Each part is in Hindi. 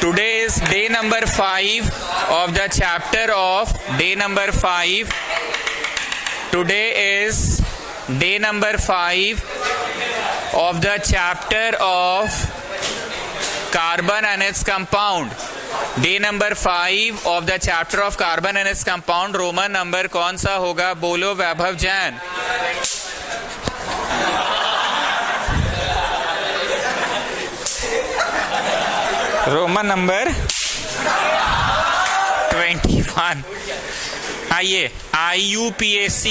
Today is day number 5 of the chapter of day number 5. Today is day number 5 of the chapter of carbon and its compound. Day number 5 of the chapter of carbon and its compound. Roman number कौन सा होगा? बोलो वैभव जैन। Roman number 21। आइए, IUPAC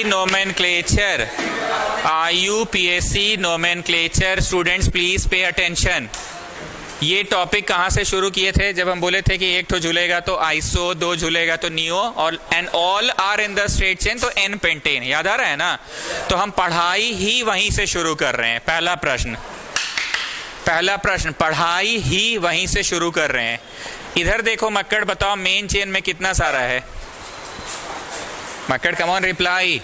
nomenclature. IUPAC nomenclature. Students please pay attention. ये टॉपिक कहाँ से शुरू किए थे? जब हम बोले थे कि एक तो झूलेगा तो आइसो, दो झूलेगा तो नियो, और and all are in the straight chain तो एन पेंटेन। याद आ रहा है ना? तो हम पढ़ाई ही वहीं से शुरू कर रहे हैं। पहला प्रश्न पढ़ाई ही वहीं से शुरू कर रहे हैं। इधर देखो मक्कड़, बताओ मेन चेन में कितना सारा है? Makkar come on reply.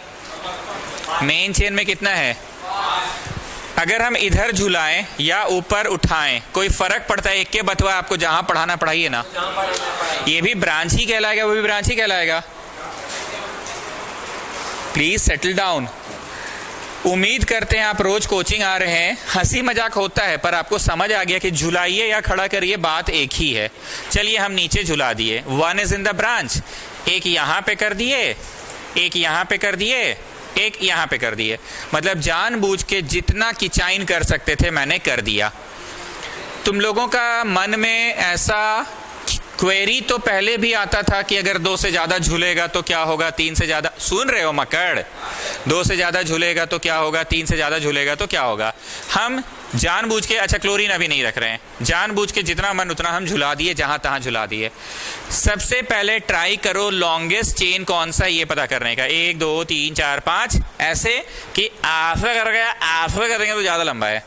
Main chain में कितना है? अगर हम इधर झुलाएं या ऊपर उठाएं कोई फर्क पड़ता है? एक के बतवा आपको जहां पढ़ाना पढ़ाइए ना। ये भी ब्रांच ही कहलाएगा, वो भी ब्रांच ही कहलाएगा। Please settle down. उम्मीद करते हैं आप रोज कोचिंग आ रहे हैं। हंसी मजाक होता है पर आपको समझ आ गया कि झुलाइए या खड़ा करिए बात एक ही है। चलिए हम नीचे झुला दिए। One is in the branch. एक यहां पे कर दिए, एक यहां पे कर दिए, एक यहां पे कर दिए। मतलब जानबूझ के जितना किचाइन कर सकते थे मैंने कर दिया। तुम लोगों का मन में ऐसा क्वेरी तो पहले भी आता था कि अगर 2 से ज्यादा झूलेगा तो क्या होगा, 3 से ज्यादा। सुन रहे हो मकड़? 2 से ज्यादा झूलेगा तो क्या होगा, 3 से ज्यादा झूलेगा तो क्या होगा। हम जानबूझ के, अच्छा क्लोरीन अभी नहीं रख रहे हैं, जानबूझ के जितना मन उतना हम झुला दिए, जहां तहां झुला दिए। सबसे पहले ट्राई करो लॉन्गेस्ट चेन कौन सा ये पता करने का। 1 2 3 4 5 ऐसे कि आफे कर गया, आफे करेंगे तो ज्यादा लंबा है।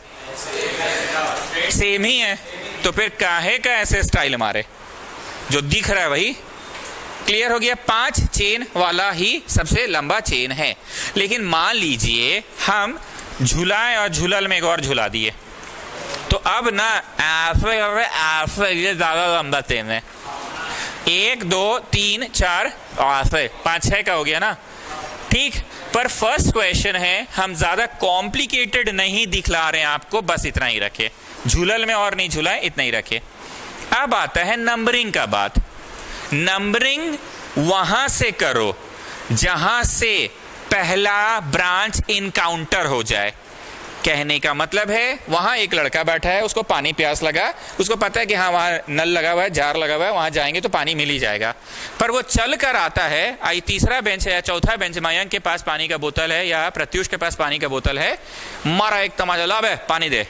सेम ही है तो फिर काहे का ऐसे स्टाइल मारे? जो दिख रहा है वही क्लियर हो गया। 5 चेन वाला ही सबसे लंबा चेन है। लेकिन मान लीजिए हम झुलाएं और झुलल में एक और झुला दिए तो अब ना ये ज्यादा लंबा चेन है। 1 2 3 4 5 6 का हो गया ना। ठीक, पर फर्स्ट क्वेश्चन है, हम ज्यादा कॉम्प्लिकेटेड नहीं दिखला रहे हैं आपको, बस इतना ही रखे। झुलल में और नहीं झुलाए, इतना ही रखे। अब आता है नंबरिंग का बात। नंबरिंग वहां से करो जहां से पहला ब्रांच इनकाउंटर हो जाए। कहने का मतलब है वहां एक लड़का बैठा है, उसको पानी प्यास लगा, उसको पता है कि हाँ वहां नल लगा हुआ है, जार लगा हुआ है, वहां जाएंगे तो पानी मिल ही जाएगा। पर वो चल कर आता है, आई तीसरा बेंच है या चौथा बेंच, मयंक के पास पानी का बोतल है या प्रत्युष के पास पानी का बोतल है, मारा एक तमाचा, ला बे पानी दे,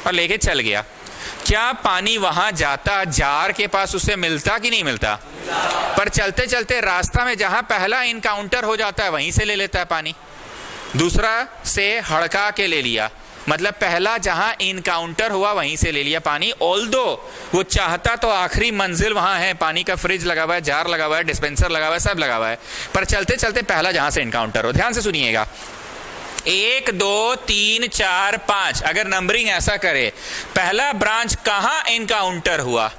और लेके चल गया। क्या पानी वहां जाता जार के पास उसे मिलता कि नहीं मिलता? पर चलते चलते रास्ता में जहां पहला इनकाउंटर हो जाता है वहीं से ले लेता है पानी, दूसरा से हड़का के ले लिया। मतलब पहला जहां इनकाउंटर हुआ वहीं से ले लिया पानी। ऑल्दो वो चाहता तो आखिरी मंजिल वहां है, पानी का फ्रिज लगा हुआ है, जार लगा हुआ है, डिस्पेंसर लगा हुआ है, सब लगा हुआ है, पर चलते चलते पहला जहां से इनकाउंटर हो। ध्यान से सुनिएगा। 1 2 3 4 5 अगर नंबरिंग ऐसा करे, पहला ब्रांच कहां इनकाउंटर हुआ?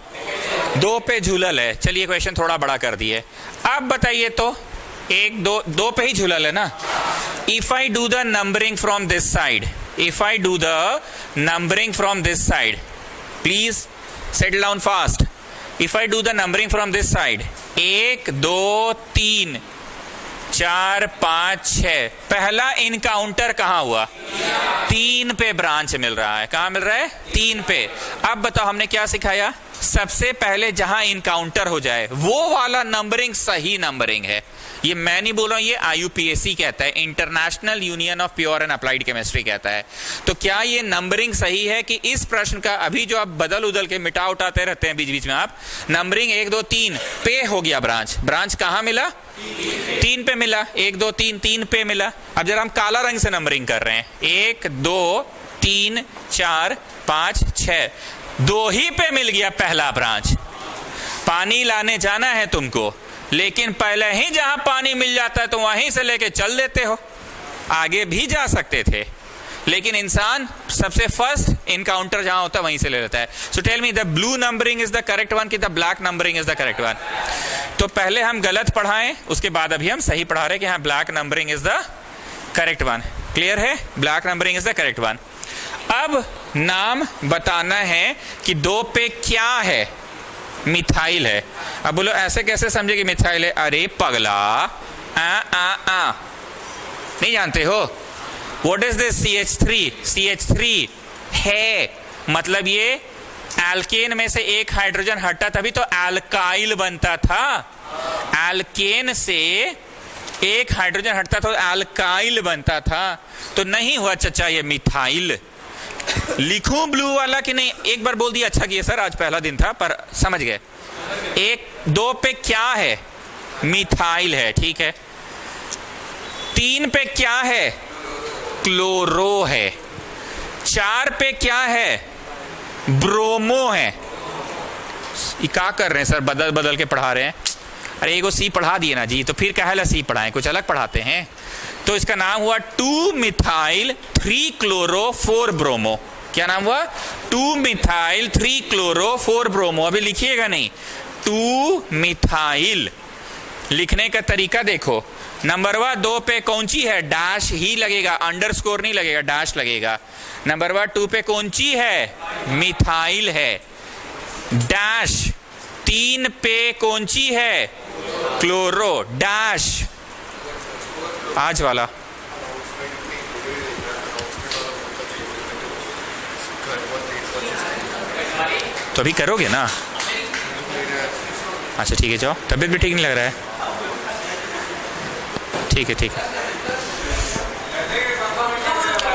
2 पे झूलल है। चलिए क्वेश्चन थोड़ा बड़ा कर दिए। अब बताइए तो 1 2 पे ही झूलल है ना। If I do the numbering from this side, if I do the numbering from this side, please settle down fast. If I do the numbering from this side, 1 2 3 4 5 6, पहला इनकाउंटर कहां हुआ? 3 पे ब्रांच मिल रहा है। कहां मिल रहा है? 3 पे। अब बताओ हमने क्या सिखाया? सबसे पहले जहां इनकाउंटर हो जाए वो वाला नंबरिंग सही नंबरिंग है। ये मैं नहीं बोल रहा हूं, ये IUPAC कहता है, international union of pure and applied chemistry कहता है। तो क्या ये नंबरिंग सही है कि इस प्रश्न का अभी जो आप बदल उदल के मिटा उठाते रहते हैं बीच बीच में, आप नंबरिंग 1 2 3 पे हो गया ब्रांच। ब्रांच कहां मिला? 3 पे मिला। 1 2 3 3 पे मिला। अब जरा हम काला रंग से नंबरिंग कर रहे हैं। 1 2 3 4 5 6, 2 ही पे मिल गया पहला ब्रांच। पानी लाने जाना है तुमको, लेकिन पहले ही जहां पानी मिल जाता है तो वहीं से लेके चल देते हो, आगे भी जा सकते थे, लेकिन इंसान सबसे फर्स्ट इनकाउंटर जहां होता है वहीं से ले लेता है। So tell me, the blue numbering is the correct one कि the black numbering is the correct one? तो पहले हम गलत पढ़ाएं, उसके बाद अभी हम सही पढ़ा रहे कि हाँ black numbering is the correct one. Clear है? Black numbering is the correct one. अब नाम बताना है कि 2 पे क्या है? मिथाइल है। अब बोलो ऐसे कैसे समझे कि मिथाइल है? अरे पगला, आ नहीं जानते हो? What is this CH3? CH3 है, मतलब ये एल्केन में से एक हाइड्रोजन हटा तभी तो एल्काइल बनता था। एल्केन से एक हाइड्रोजन हटता तो एल्काइल बनता था, तो नहीं हुआ चचा ये मिथाइल। लिखूं ब्लू वाला कि नहीं? एक बार बोल दिया, अच्छा किया सर, आज पहला दिन था पर समझ गए। 2 पे क्या है? मिथाइल है, ठीक है। 3 पे क्या है? क्लोरो है। 4 पे क्या है? ब्रोमो है। ये क्या कर रहे हैं सर, बदल बदल के पढ़ा रहे हैं? अरे एगो सी पढ़ा दिए ना जी, तो फिर क्या है सी पढ़ाएं, कुछ अलग पढ़ाते हैं। तो इसका नाम हुआ 2 मिथाइल 3 क्लोरो 4 ब्रोमो। क्या नाम हुआ? 2 मिथाइल 3 क्लोरो 4 ब्रोमो। अभी लिखिएगा नहीं, 2 मिथाइल। लिखने का तरीका देखो, नंबर 2 पे कौन सी है? डैश ही लगेगा, अंडरस्कोर नहीं लगेगा, डैश लगेगा। नंबर 2 पे कौन सी है? मिथाइल है, डैश। 3 पे कौन सी है? Chloro, dash. आज वाला तो अभी करोगे ना? अच्छा ठीक है, जाओ, तबीयत भी ठीक नहीं लग रहा है। ठीक है, ठीक है,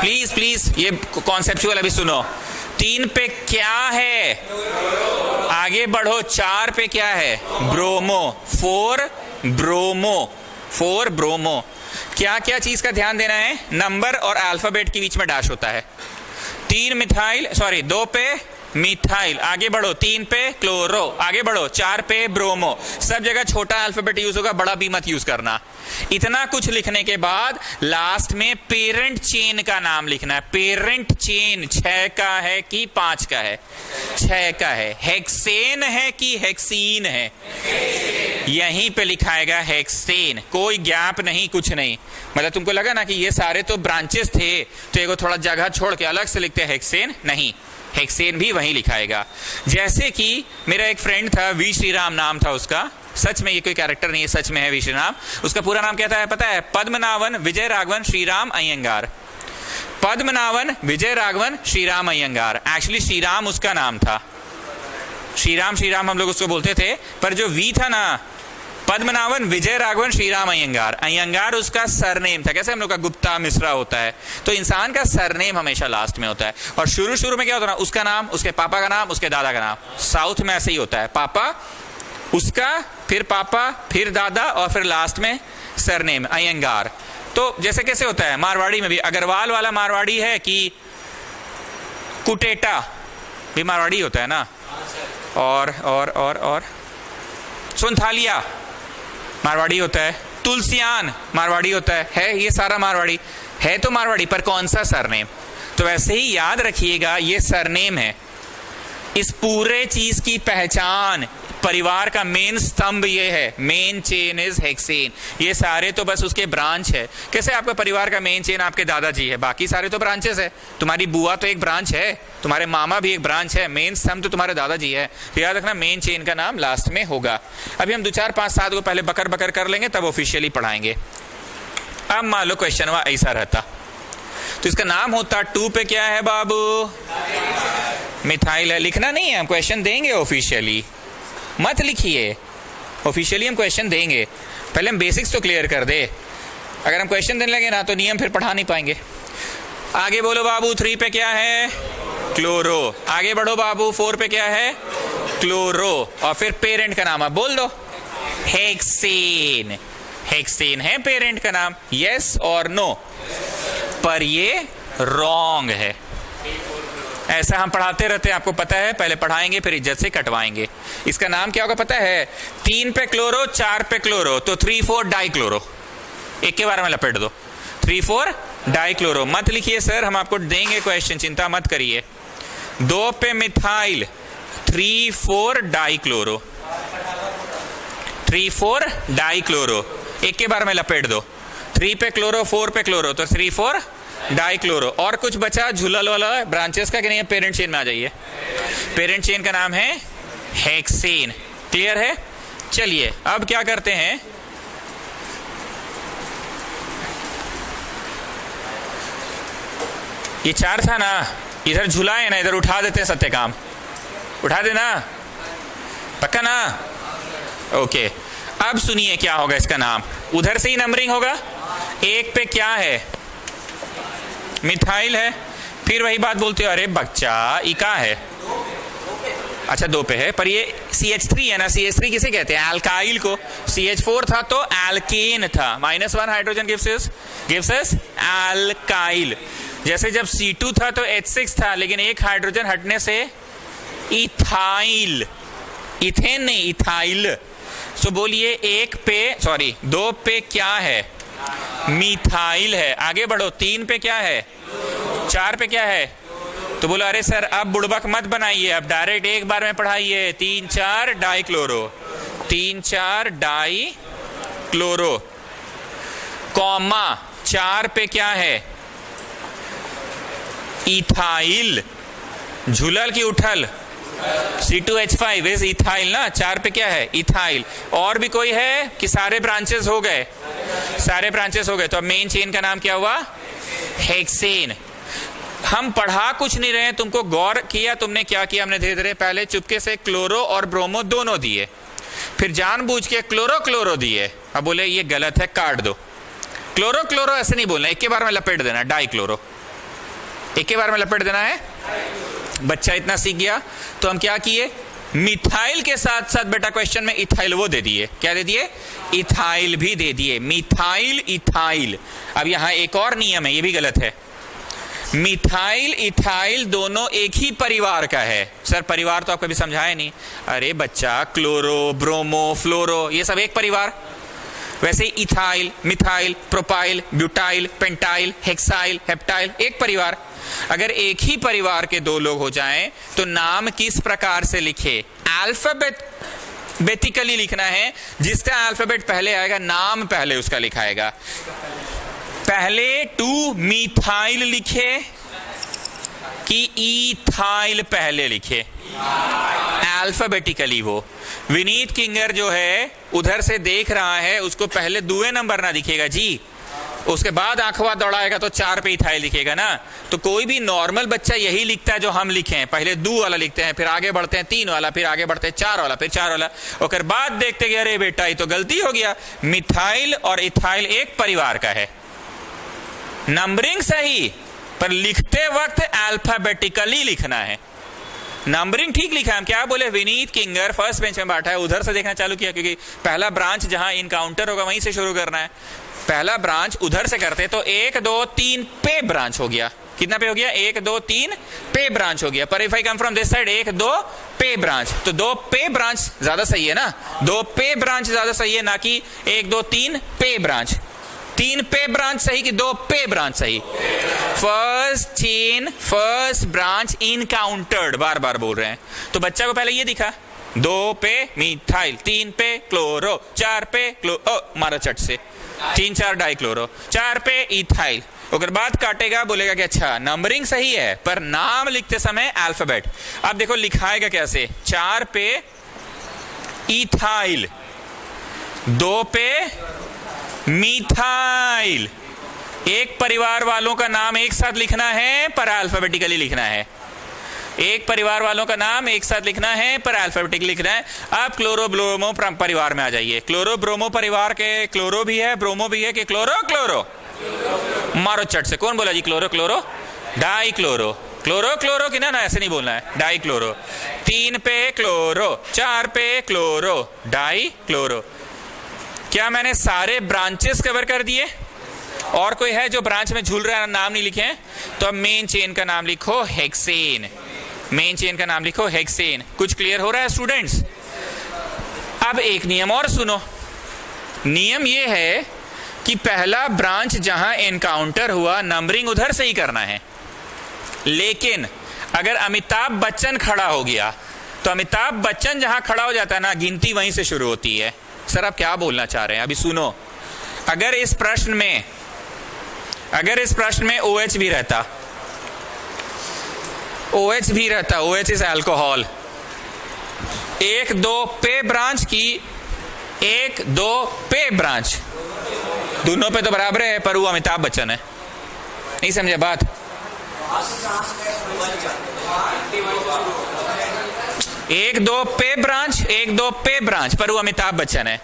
प्लीज प्लीज ये कॉन्सेप्चुअल अभी सुनो। 3 पे क्या है? आगे बढ़ो। 4 पे क्या है? ब्रोमो। 4 bromo, 4 bromo. क्या क्या चीज का ध्यान देना है? नंबर और अल्फाबेट के बीच में डैश होता है। 3 मिथाइल, सॉरी 2 पे मिथाइल, आगे बढ़ो। 3 पे क्लोरो, आगे बढ़ो। 4 पे ब्रोमो। सब जगह छोटा अल्फाबेट यूज होगा, बड़ा भी मत यूज करना। इतना कुछ लिखने के बाद लास्ट में पेरेंट चेन का नाम लिखना है। पेरेंट चेन 6 का है कि 5 का है? 6 का है। हेक्सेन है कि हेक्सीन है? यहीं पे लिखाएगा हेक्सेन, कोई गैप नहीं, कुछ नहीं। मतलब तुमको लगा ना कि ये सारे तो ब्रांचेस थे, तो एगो थोड़ा जगह छोड़ के अलग से लिखते हैं हेक्सेन, नहीं, हेक्सेन भी वहीं लिखाएगा। जैसे कि मेरा एक फ्रेंड था, वी श्रीराम नाम था उसका। सच में ये कोई कैरेक्टर नहीं है, सच में है वी श्रीराम। उसका पूरा नाम क्या था पता है? पद्मनाभन विजय राघवन श्रीराम अयंगार। पद्मनाभन विजय राघवन श्रीराम अयंगार। एक्चुअली श्रीराम उसका नाम था, श्रीराम श्रीराम हम लोग उसको बोलते थे, पर जो वी था ना, पद्मनाभन विजय राघवन श्रीराम अयंगार। अयंगार उसका सरनेम था। कैसे हम लोग का गुप्ता मिश्रा होता है, तो इंसान का सरनेम हमेशा लास्ट में होता है। और शुरू शुरू में क्या होता है? उसका नाम, उसके पापा का नाम, उसके दादा का नाम। साउथ में ऐसे ही होता है, पापा उसका, फिर पापा, फिर दादा, और फिर लास्ट में सरनेम अयंगार। तो जैसे कैसे होता है मारवाड़ी में भी? अग्रवाल वाला मारवाड़ी है कि कुटेटा भी मारवाड़ी होता है ना? और सुनथालिया मारवाड़ी होता है। तुलसियान मारवाड़ी होता है ये सारा मारवाड़ी है, तो मारवाड़ी, पर कौन सा सरनेम? तो वैसे ही याद रखिएगा, ये सरनेम है। इस पूरे चीज की पहचान, परिवार का मेन स्तंभ ये है, मेन चेन इज हेक्सेन। ये सारे तो बस उसके ब्रांच है। कैसे आपका परिवार का मेन चेन आपके दादाजी है, बाकी सारे तो ब्रांचेस है। तुम्हारी बुआ तो एक ब्रांच है, तुम्हारे मामा भी एक ब्रांच है, मेन स्तंभ तो तुम्हारे दादाजी है। तो याद रखना, मेन चेन का नाम लास्ट में होगा। अभी हम 2 4 5 7 को पहले बकर बकर कर लेंगे, तब ऑफिशियली पढ़ाएंगे। अब मान लो क्वेश्चन हुआ ऐसा रहता, तो इसका नाम होता 2 पे क्या है बाबू? मिथाइल है। लिखना नहीं है, हम क्वेश्चन देंगे ऑफिशियली, मत लिखिए। ऑफिशियली हम क्वेश्चन देंगे, पहले हम बेसिक्स तो क्लियर कर दे। अगर हम क्वेश्चन देने लगे ना तो नियम फिर पढ़ा नहीं पाएंगे। आगे बोलो बाबू, 3 पे क्या है? क्लोरो। आगे बढ़ो बाबू, 4 पे क्या है? क्लोरो। और फिर पेरेंट का नाम आप बोल दो, हेक्सेन। हेक्सेन है पेरेंट का नाम, यस और नो? पर ये रॉन्ग है। ऐसा हम पढ़ाते रहते हैं, आपको पता है, पहले पढ़ाएंगे फिर इज्जत से कटवाएंगे। इसका नाम क्या होगा पता है? 3 पे क्लोरो 4 पे क्लोरो, तो 3,4 डाइक्लोरो। एक के बारे में लपेट दो, 3,4 डाइक्लोरो। मत लिखिए सर, हम आपको देंगे क्वेश्चन, चिंता मत करिए। 2 पे मिथाइल 3,4 डाइक्लोरो, 3,4 डाइक्लोरो। एक के बारे में लपेट दो, 3 पे क्लोरो 4 पे क्लोरो, तो 3,4 डाइक्लोरो। और कुछ बचा झुलल वाला ब्रांचेस का कि नहीं? पेरेंट चेन में आ जाइए। पेरेंट चेन का नाम है हेक्सेन। क्लियर है? चलिए अब क्या करते हैं, ये 4 था ना, इधर झुलाए ना, इधर उठा देते हैं सत्यकाम, उठा देना, पक्का ना? ओके, अब सुनिए क्या होगा इसका नाम। उधर से ही नंबरिंग होगा। 1 पे क्या है? मिथाइल है। फिर वही बात बोलते हो, अरे बच्चा इका है। अच्छा 2 पे है, पर ये CH3 है ना, CH3 किसे कहते हैं? अल्काइल को। CH4 था तो एल्केन था, -1 हाइड्रोजन गिव्स अस अल्काइल। जैसे जब C2 था तो H6 था, लेकिन एक हाइड्रोजन हटने से इथाइल, इथेन नहीं इथाइल। सो बोलिए 2 पे क्या है? मिथाइल है। आगे बढ़ो, 3 पे क्या है? 4 पे क्या है? तो बोलो अरे सर अब बुड़बक मत बनाइए, अब डायरेक्ट एक बार में पढ़ाइए। 3,4 डाइक्लोरो, 3,4 डाइक्लोरो, कॉमा 4 पे क्या है? इथाइल। झुलल की उठल? C2H5 इज इथाइल ना। 4 पे क्या है? इथाइल। और भी कोई है कि सारे ब्रांचेस हो गए? सारे ब्रांचेस हो गए। तो अब मेन चेन का नाम क्या हुआ? हेक्सेन। हम पढ़ा कुछ नहीं रहे हैं, तुमको गौर किया तुमने क्या किया? हमने धीरे धीरे पहले चुपके से क्लोरो और ब्रोमो दोनों दिए, फिर जानबूझ के क्लोरो क्लोरो दिए। अब बोले ये गलत है, काट दो। क्लोरो क्लोरो ऐसे नहीं बोलना, एक के बार में लपेट देना, डाइक्लोरो, एक के बार में लपेट देना है। बच्चा इतना सीख गया। तो हम क्या किए? मिथाइल के साथ साथ बेटा क्वेश्चन में इथाइल वो दे दिए। क्या दे दिए? इथाइल भी दे दिए। Methyl ethyl. अब यहां एक और नियम है, ये भी गलत है। मिथाइल इथाइल दोनों एक ही परिवार का है। सर परिवार तो आप कभी समझाए नहीं। अरे बच्चा, क्लोरो ब्रोमो फ्लोरो ये सब एक परिवार। वैसे ethyl methyl propyl butyl pentyl hexyl heptyl एक परिवार। अगर एक ही परिवार के 2 लोग हो जाएं तो नाम किस प्रकार से लिखे? अल्फाबेटिकली लिखना है। जिसका अल्फाबेट पहले आएगा नाम पहले उसका लिखाएगा। पहले 2 मिथाइल लिखे कि इथाइल पहले लिखे? अल्फाबेटिकली। वो विनीत किंगर जो है उधर से देख रहा है, उसको पहले 2 नंबर ना दिखेगा जी, उसके बाद आंखवा दौड़ाएगा तो 4 पे इथाइल दिखेगा ना। तो कोई भी नॉर्मल बच्चा यही लिखता है जो हम लिखे हैं, पहले 2 वाला लिखते हैं, फिर आगे बढ़ते हैं 3 वाला, फिर आगे बढ़ते हैं 4 वाला, फिर 4 वाला, और बाद देखते कि अरे बेटा ये तो गलती हो गया, मिथाइल और इथाइल एक परिवार का है। नंबरिंग सही, पर लिखते वक्त अल्फाबेटिकली लिखना है। नंबरिंग ठीक लिखा है। हम क्या बोले? विनीत किंगर फर्स्ट बेंच में बैठा है, उधर से देखना चालू किया, क्योंकि पहला ब्रांच जहां इनकाउंटर होगा वहीं से शुरू करना है। पहला ब्रांच उधर से करते तो 1 2 3 पे ब्रांच हो गया। कितना पे हो गया? 1 2 3 पे ब्रांच हो गया। पर if I come from this side 1 2 पे ब्रांच, तो 2 पे ब्रांच ज्यादा सही है ना। 2 पे ब्रांच ज्यादा सही है, ना कि 1 2 3 पे ब्रांच। 3 पे ब्रांच सही कि 2 पे ब्रांच सही? First chain first branch encountered, बार बार बोल रहे हैं। तो बच्चा को पहले ये दिखा, 2 पे मिथाइल, 3 पे क्लोरो, 4 पे मारा चट से 3 4 डाइक्लोरो, 4 पे इथाइल। उसके बाद काटेगा, बोलेगा कि अच्छा नंबरिंग सही है, पर नाम लिखते समय अल्फाबेट। अब देखो लिखाएगा कैसे? 4 पे इथाइल, 2 पे मिथाइल। एक परिवार वालों का नाम एक साथ लिखना है पर अल्फाबेटिकली लिखना है। एक परिवार वालों का नाम एक साथ लिखना है पर अल्फाबेटिकली लिखना है। अब क्लोरो ब्रोमो परिवार में आ जाइए। क्लोरो ब्रोमो परिवार के क्लोरो भी है ब्रोमो भी है कि क्लोरो क्लोरो? मारो चट से, कौन बोला जी chloro chloro? Di chloro. Chloro chloro कि ना ऐसे नहीं बोलना है, डाई क्लोरो। 3 पे क्लोरो, 4 पे क्लोरो, डाई क्लोरो। क्या मैंने सारे ब्रांचेस कवर कर दिए? और कोई है जो ब्रांच में झूल रहा है, नाम नहीं लिखे हैं? तो अब मेन चेन का नाम लिखो हेक्सेन, मेन चेन का नाम लिखो हेक्सेन। कुछ क्लियर हो रहा है स्टूडेंट्स? अब एक नियम और सुनो। नियम ये है कि पहला ब्रांच जहां एनकाउंटर हुआ नंबरिंग उधर से ही करना है, लेकिन अगर अमिताभ बच्चन खड़ा हो गया तो अमिताभ बच्चन जहां खड़ा हो जाता है ना, गिनती वहीं से शुरू होती है। सर आप क्या बोलना चाह रहे हैं? अभी सुनो, अगर इस प्रश्न में OH भी रहता, OH इज अल्कोहल, 1 2 पे ब्रांच की 1 2 पे ब्रांच, दोनों पे तो बराबर है, पर वो अमिताभ बच्चन है। नहीं समझे बात? 1 2 पे ब्रांच, 1 2 पे ब्रांच, पर वो अमिताभ बच्चन है,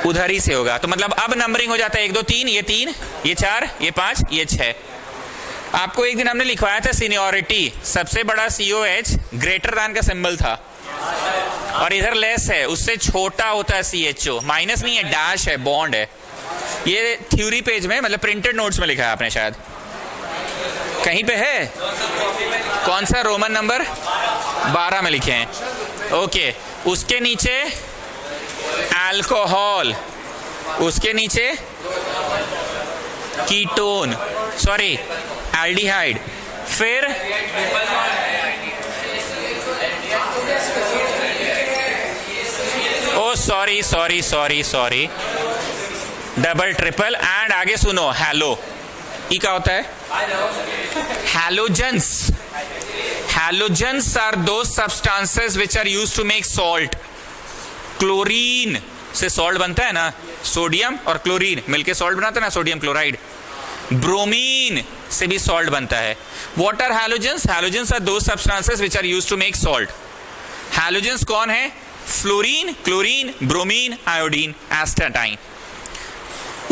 उधर ही से होगा। तो मतलब अब नंबरिंग हो जाता है 1 2 3, ये 3, ये 4, ये 5, ये 6। आपको एक दिन हमने लिखवाया था सीनियोरिटी, सबसे बड़ा COH ग्रेटर दैन का सिंबल था, और इधर लेस है, उससे छोटा होता है CHO, माइनस नहीं है, डैश है, बॉन्ड है। ये थ्योरी पेज में, मतलब प्रिंटेड नोट्स में लिखा है आपने, शायद कहीं पे है। कौन सा? रोमन नंबर 12 में लिखे हैं। ओके, उसके नीचे अल्कोहल, उसके नीचे कीटोन, सॉरी एल्डिहाइड, फिर O sorry double triple and आगे सुनो, हैलो। ई क्या होता है? हैलोजेंस। हैलोजेंस आर दो substances which are used to make salt. Chlorine से सॉल्ट बनता है ना, सोडियम और क्लोरीन मिलके सॉल्ट बनाता है ना, सोडियम क्लोराइड। ब्रोमीन से भी सॉल्ट बनता है। What are halogens? Halogens are दो substances which are used to make salt. Halogens कौन है? Fluorine, chlorine, bromine, iodine, astatine.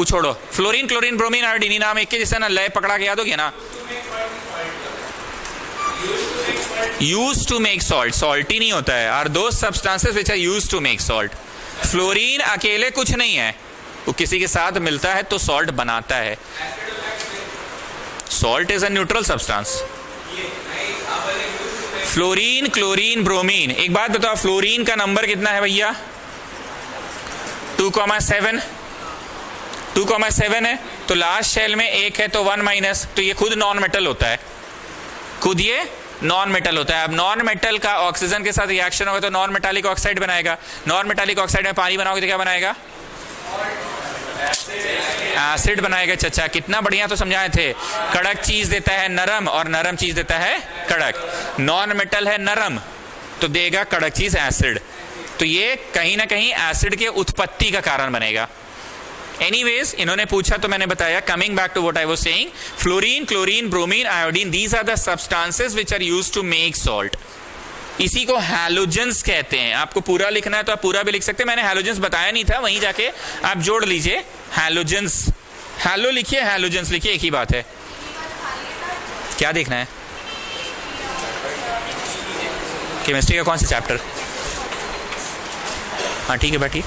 छोड़ो, फ्लोरीन, क्लोरीन, ब्रोमीन, आयोडीन, नाम एक के जैसे ना, लय पकड़ा के याद हो गया ना। Used to make salt, salt ही नहीं होता है। आर दो substances which are used to make salt. Fluorine अकेले कुछ नहीं है, वो किसी के साथ मिलता है तो सॉल्ट बनाता है। Salt is a neutral substance. Fluorine, chlorine, bromine. एक बात बताओ, फ्लोरीन का नंबर कितना है भैया? 2,7। 2,7 है, तो लास्ट शेल में 1 है, तो 1 माइनस, तो ये खुद नॉन मेटल होता है, खुद ये नॉन मेटल होता है। अब नॉन मेटल का ऑक्सीजन के साथ रिएक्शन होगा तो नॉन मेटालिक ऑक्साइड बनाएगा। नॉन मेटालिक ऑक्साइड में पानी बनाओगे तो क्या बनाएगा? एसिड बनाएगा। चचा कितना बढ़िया तो समझाए थे। कड़क चीज देता है नरम, और नरम चीज देता है कड़क। नॉन मेटल है नरम, तो देगा कड़क चीज एसिड, तो ये कहीं ना कहीं एसिड के उत्पत्ति का कारण बनेगा। एनीवेज, इन्होंने पूछा तो मैंने बताया। Coming back to what I was saying, fluorine, chlorine, bromine, iodine, these are the substances which are used to make salt. इसी को हैलोजेंस कहते हैं। आपको पूरा लिखना है तो आप पूरा भी लिख सकते हैं, मैंने हैलोजेंस बताया नहीं था, वहीं जाके आप जोड़ लीजिए हैलोजेंस। हैलो लिखिए, हैलोजेंस लिखिए, एक ही बात है। क्या देखना है? केमिस्ट्री का कौन सा चैप्टर? हाँ ठीक है, बैठिए।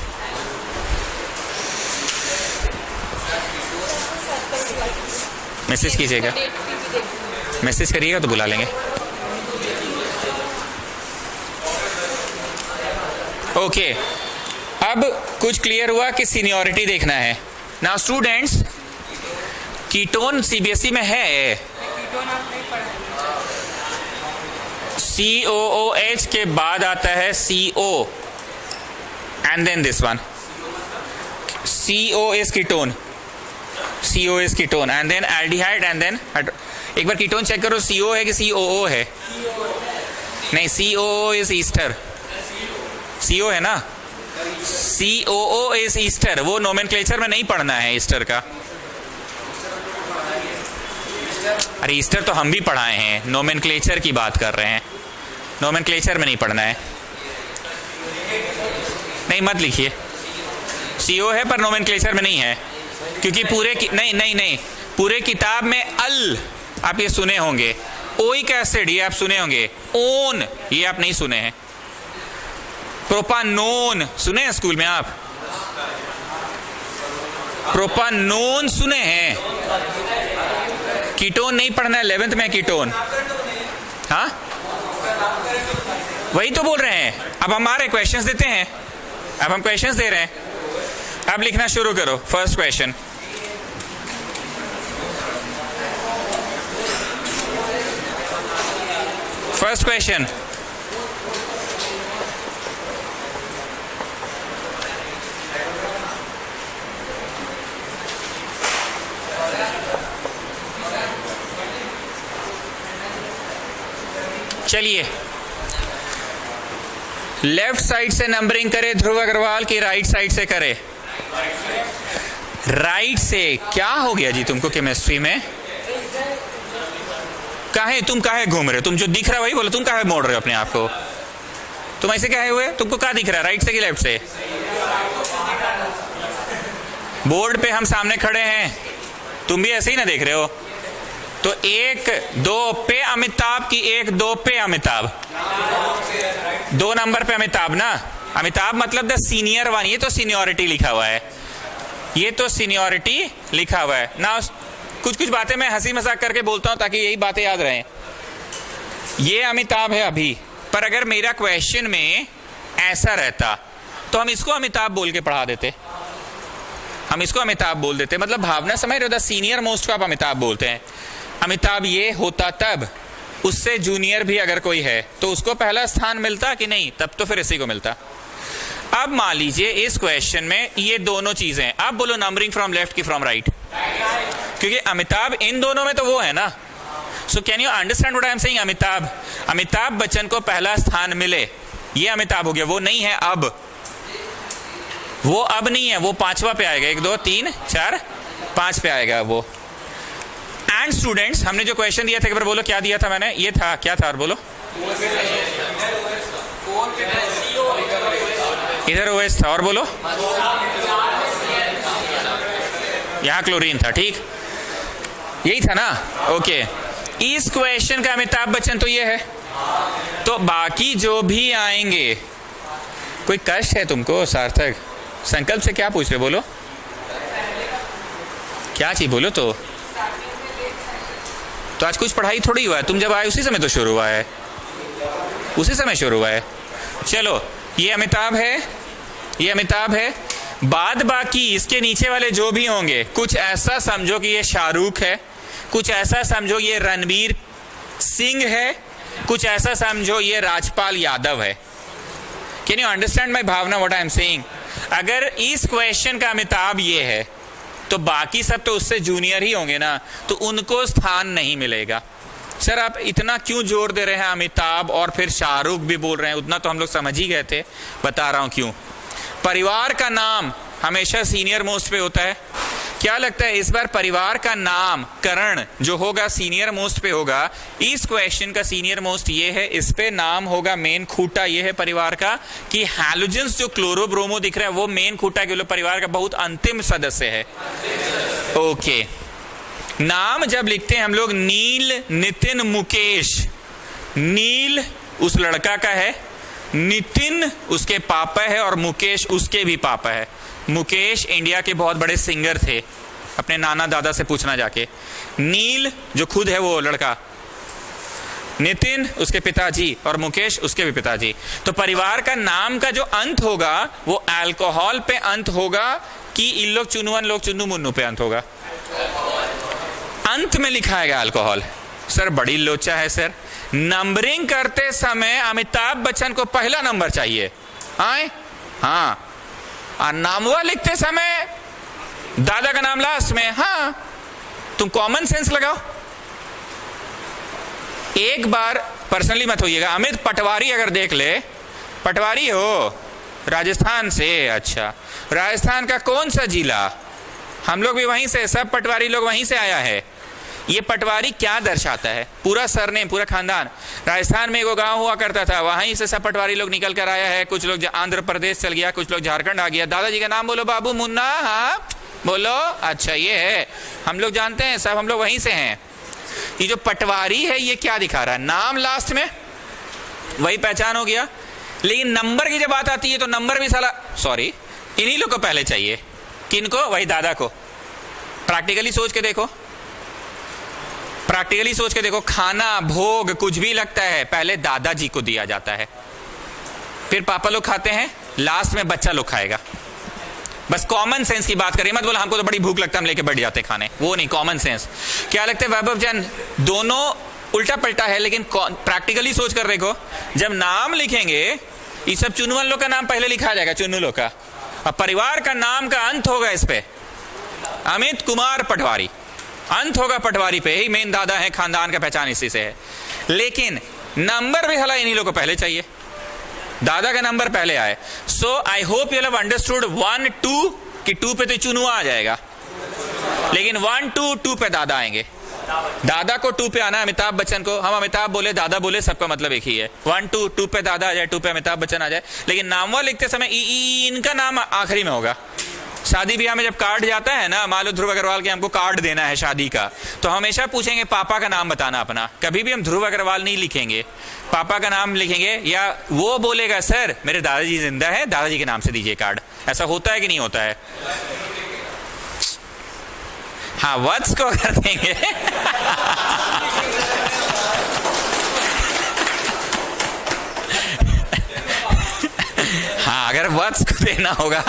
मैसेज कीजिएगा, मैसेज करिएगा तो बुला लेंगे। ओके, अब कुछ क्लियर हुआ कि सीनियरिटी देखना है। नाउ स्टूडेंट्स, कीटोन सीबीएसई में है। COOH के बाद आता है CO and then this one. CO is ketone, CO is ketone and then aldehyde and then. एक बार कीटोन चेक करो, CO है कि COO है? नहीं, COO is ईस्टर। CO है ना? COO is Easter. वो नोमेनक्लेचर में नहीं पढ़ना है ईस्टर का। अरे ईस्टर तो हम भी पढ़ाए हैं, नोमेनक्लेचर की बात कर रहे हैं, नोमेनक्लेचर में नहीं पढ़ना है। नहीं मत लिखिए, CO है पर नोमेनक्लेचर में नहीं है, क्योंकि नहीं पूरे किताब में अल आप ये सुने होंगे, ओइक एसिड ये आप सुने होंगे, ओन ये आप नहीं सुने हैं, प्रोपानोन सुने हैं स्कूल में आप? प्रोपानोन सुने हैं? कीटोन नहीं पढ़ना है 11th में कीटोन? हाँ, वही तो बोल रहे हैं। अब हमारे क्वेश्चंस देते हैं, अब हम क्वेश्चंस दे रहे हैं, अब लिखना शुरू करो। फर्स्ट क्वेश्चन, फर्स्ट क्वेश्चन, चलिए लेफ्ट साइड से नंबरिंग करे ध्रुव अग्रवाल की राइट साइड से करे? राइट से। क्या हो गया जी तुमको केमिस्ट्री में? तुम काहे घूम रहे हो? तुम जो दिख रहा है वही बोलो, तुम काहे मोड़ रहे हो अपने आप को? तुम ऐसे काहे हुए? तुमको क्या दिख रहा है, राइट से कि लेफ्ट से? बोर्ड पे हम सामने खड़े हैं, तुम भी ऐसे ही ना देख रहे हो? तो 1 2 पे अमिताभ की 1 2 पे अमिताभ, 2 नंबर पे अमिताभ ना। अमिताभ मतलब द सीनियर वन, ये तो सीनियोरिटी लिखा हुआ है, ये तो सीनियोरिटी लिखा हुआ है ना। कुछ कुछ बातें मैं हंसी मजाक करके बोलता हूं ताकि यही बातें याद रहें। ये अमिताभ है अभी, पर अगर मेरा क्वेश्चन में ऐसा रहता तो हम इसको अमिताभ बोल के पढ़ा देते, हम इसको अमिताभ बोल देते। मतलब भावना समझ रहे हो? द सीनियर मोस्ट को आप अमिताभ बोलते हैं। अमिताभ ये होता तब उससे जूनियर भी अगर कोई है तो उसको पहला स्थान मिलता कि नहीं? तब तो फिर इसी को मिलता। अब मान लीजिए इस क्वेश्चन में ये दोनों चीजें, अब बोलो नंबरिंग फ्रॉम लेफ्ट की फ्रॉम राइट, क्योंकि अमिताभ इन दोनों में तो वो है ना। So can you understand what I am saying? Amitabh Bachchan को पहला स्थान मिले, ये अमिताभ हो गया। वो नहीं है अब, वो अब नहीं है, वो 5वां पे आएगा। 1 2 3 4 5 पे आएगा वो। एंड स्टूडेंट्स, हमने जो क्वेश्चन दिया था एक बार बोलो क्या दिया था मैंने? ये था, क्या था और बोलो? इधर ओएस था और बोलो? यहां क्लोरीन था, ठीक? यही था ना? ओके। इस क्वेश्चन का अमिताभ बच्चन तो ये है, तो बाकी जो भी आएंगे, कोई कष्ट है तुमको? सार्थक संकल्प से क्या पूछ रहे? बोलो क्या चीज, बोलो तो आज कुछ पढ़ाई थोड़ी हुआ है। तुम जब आए उसी समय तो शुरू हुआ है, उसी समय शुरू हुआ है। चलो ये अमिताभ है, ये अमिताभ है। बाद बाकी इसके नीचे वाले जो भी होंगे, कुछ ऐसा समझो कि ये शाहरुख है, कुछ ऐसा समझो ये रणवीर सिंह है, कुछ ऐसा समझो ये राजपाल यादव है। कैन यू अंडरस्टैंड माई भावना, व्हाट आई एम सेइंग? अगर इस क्वेश्चन का अमिताभ ये है तो बाकी सब तो उससे जूनियर ही होंगे ना, तो उनको स्थान नहीं मिलेगा। सर आप इतना क्यों जोर दे रहे हैं अमिताभ और फिर शाहरुख भी बोल रहे हैं? उतना तो हम लोग समझ ही गए थे, बता रहा हूं क्यों। परिवार का नाम हमेशा सीनियर मोस्ट पे होता है। क्या लगता है इस बार परिवार का नाम करण जो होगा सीनियर मोस्ट पे होगा? इस क्वेश्चन का सीनियर मोस्ट ये है, इस पे नाम होगा मेन खूटा ये है परिवार का, कि हैलोजेंस जो क्लोरो ब्रोमो दिख रहा है वो मेन खूटा के परिवार का बहुत अंतिम सदस्य है। ओके। नाम जब लिखते हैं हम लोग नील, नितिन, मुकेश। नील उस लड़का का है, नितिन उसके पापा है और मुकेश उसके भी पापा है। मुकेश इंडिया के बहुत बड़े सिंगर थे, अपने नाना दादा से पूछना जाके। नील जो खुद है वो लड़का, नितिन उसके पिताजी और मुकेश उसके भी पिताजी। तो परिवार का नाम का जो अंत होगा वो अल्कोहल पे अंत होगा कि इन लोग चुनुवन लोग चुन्नू मुन्नू पे अंत होगा? अंत में लिखा है अल्कोहल। सर बड़ी लोचा है सर। नंबरिंग करते समय अमिताभ बच्चन को पहला नंबर चाहिए, आए? हाँ। और नामवा लिखते समय दादा का नाम लास्ट में। हाँ, तुम कॉमन सेंस लगाओ। एक बार पर्सनली मत होइएगा। अमित पटवारी अगर देख ले, पटवारी हो राजस्थान से? अच्छा, राजस्थान का कौन सा जिला? हम लोग भी वहीं से, सब पटवारी लोग वहीं से आया है। ये पटवारी क्या दर्शाता है? पूरा सरनेम, पूरा खानदान। राजस्थान में एगो गांव हुआ करता था, वहीं से सब पटवारी लोग निकल कर आया है। कुछ लोग आंध्र प्रदेश चल गया, कुछ लोग झारखंड आ गया। दादाजी का नाम बोलो बाबू मुन्ना। हाँ बोलो। अच्छा ये है, हम लोग जानते हैं सब, हम लोग वहीं से हैं। ये जो पटवारी है ये क्या दिखा रहा है? नाम लास्ट में, वही पहचान हो गया। लेकिन नंबर की जब बात आती है तो नंबर भी साला, सॉरी, इन्हीं लोग को पहले चाहिए। किनको? वही दादा को। प्रैक्टिकली सोच के देखो, प्रैक्टिकली सोच के देखो, खाना भोग कुछ भी लगता है पहले दादाजी को दिया जाता है, फिर पापा लोग खाते हैं, लास्ट में बच्चा लोग खाएगा। बस कॉमन सेंस की बात करें, मत बोला हमको तो बड़ी भूख लगता है हम लेके बैठ जाते खाने, वो नहीं, कॉमन सेंस। क्या लगता है वैभव जैन, दोनों उल्टा पलटा है, लेकिन प्रैक्टिकली सोच कर देखो, जब नाम लिखेंगे ये सब चुनुअन लोग का नाम पहले लिखा जाएगा, चुन्नू लोग का, और परिवार का नाम का अंत होगा इस पे, अमित कुमार पटवारी, अंत होगा पटवारी पे, ही मेन दादा है, खानदान का पहचान इसी से है। लेकिन नंबर भी हला इन्हीं लोग को पहले चाहिए, दादा का नंबर पहले आए। So I hope you have understood 1 2 कि 2 पे तो चुनुआ आ जाएगा, लेकिन 1 2 2 पे दादा आएंगे। दादा को 2 पे आना है, अमिताभ बच्चन को, हम अमिताभ बोले दादा बोले सबका मतलब एक ही है। 1 2 2 पे दादा आ जाए, 2 पे अमिताभ बच्चन आ जाए, लेकिन नामवा लिखते समय इनका नाम आखिरी में होगा। शादी ब्याह में जब कार्ड जाता है ना, मान लो ध्रुव अग्रवाल के हमको कार्ड देना है शादी का, तो हमेशा पूछेंगे पापा का नाम बताना अपना, कभी भी हम ध्रुव अग्रवाल नहीं लिखेंगे, पापा का नाम लिखेंगे, या वो बोलेगा सर मेरे दादाजी जिंदा है, दादाजी के नाम से दीजिए कार्ड। ऐसा होता है कि नहीं होता है? हाँ, वत्स को कर देंगे हाँ, अगर वत्स को देना होगा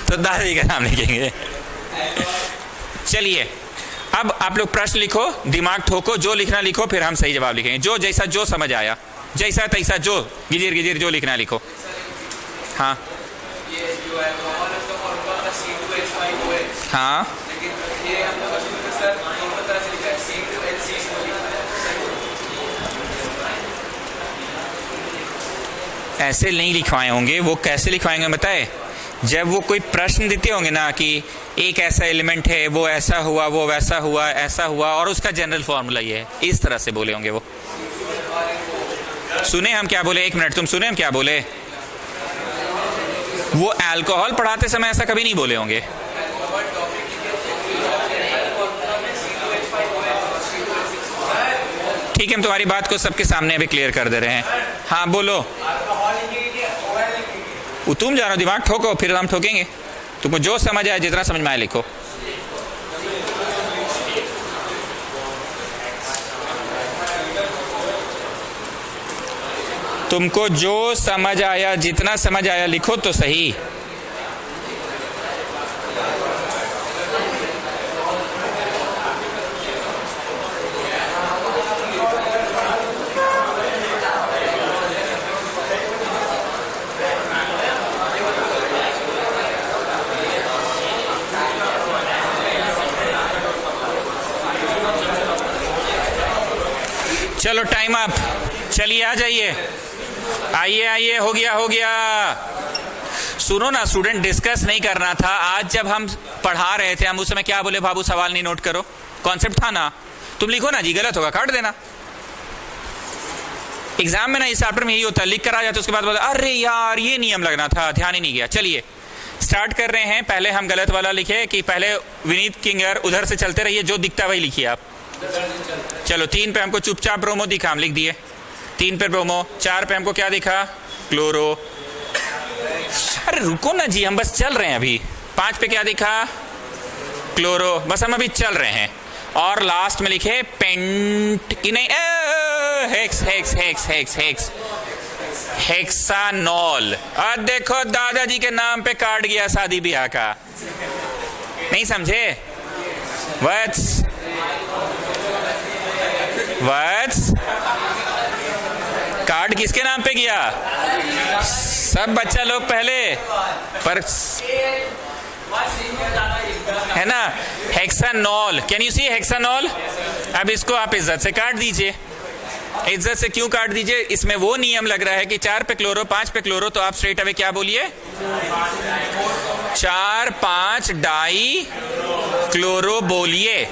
तो दादाजी का नाम लिखेंगे। चलिए, अब आप लोग प्रश्न लिखो, दिमाग ठोको, जो लिखना लिखो, फिर हम सही जवाब लिखेंगे, जो जैसा जो समझ आया, जैसा तैसा जो गिजिर गिजिर जो लिखना लिखो। हाँ ये जो है उसका फॉर्मूला था C2H5OH, हाँ, लेकिन ये हम लोग सर नॉर्मल तरह से लिखा है C2HCO। ऐसे नहीं लिखवाए होंगे, वो कैसे लिखवाएंगे बताए? जब वो कोई प्रश्न देते होंगे ना कि एक ऐसा एलिमेंट है, वो ऐसा हुआ, वो वैसा हुआ, ऐसा हुआ, और उसका जनरल फॉर्मूला ये है, इस तरह से बोले होंगे वो। सुने हम क्या बोले? 1 मिनट, तुम सुने हम क्या बोले? वो अल्कोहल पढ़ाते समय ऐसा कभी नहीं बोले होंगे। ठीक है, हम तुम्हारी बात को सबके सामने अभी क्लियर कर दे रहे हैं। हाँ बोलो, तुम जानो, दिमाग ठोको, फिर हम ठोकेंगे। तुमको जो समझ आए, जितना समझ में आए लिखो। तुमको जो समझ आया, जितना समझ आया लिखो तो सही। चलो टाइम अप, चलिए आ जाइए, आइए आइए, हो गया हो गया। सुनो ना स्टूडेंट, डिस्कस नहीं करना था आज। जब हम पढ़ा रहे थे, हम उस समय क्या बोले? बाबू सवाल नहीं नोट करो, कॉन्सेप्ट था ना, तुम लिखो ना जी, गलत होगा काट देना। एग्जाम में ना इस चैप्टर में यही होता है, लिख कर आ जाते उसके बाद बोला अरे यार ये नियम लगना था, ध्यान ही नहीं गया। चलिए स्टार्ट कर रहे हैं। पहले हम गलत वाला लिखे कि पहले विनीत किंगर उधर से चलते रहिए, जो दिखता वही लिखिए आप। चलो 3 पे हमको चुपचाप ब्रोमो दिखा, हम लिख दिए 3 पे ब्रोमो। 4 पे हमको क्या दिखा? क्लोरो। अरे रुको ना जी, हम बस चल रहे हैं अभी। 5 पे क्या दिखा? क्लोरो। बस हम अभी चल रहे हैं। और लास्ट में लिखे पेंट की नहीं, hex hex hex hex hex hexanol. अब देखो दादाजी के नाम पे काट गया शादी ब्याह का, नहीं समझे? वत्स वत्स कार्ड किसके नाम पे गया? सब बच्चा लोग पहले पर है ना, हेक्सानॉल। Can you see हेक्सानॉल? अब इसको आप इज्जत से काट दीजिए। इज्जत से क्यों काट दीजिए? इसमें वो नियम लग रहा है कि 4 पे क्लोरो 5 पे क्लोरो, तो आप स्ट्रेट अवे क्या बोलिए? 4 5 डाई क्लोरो बोलिए।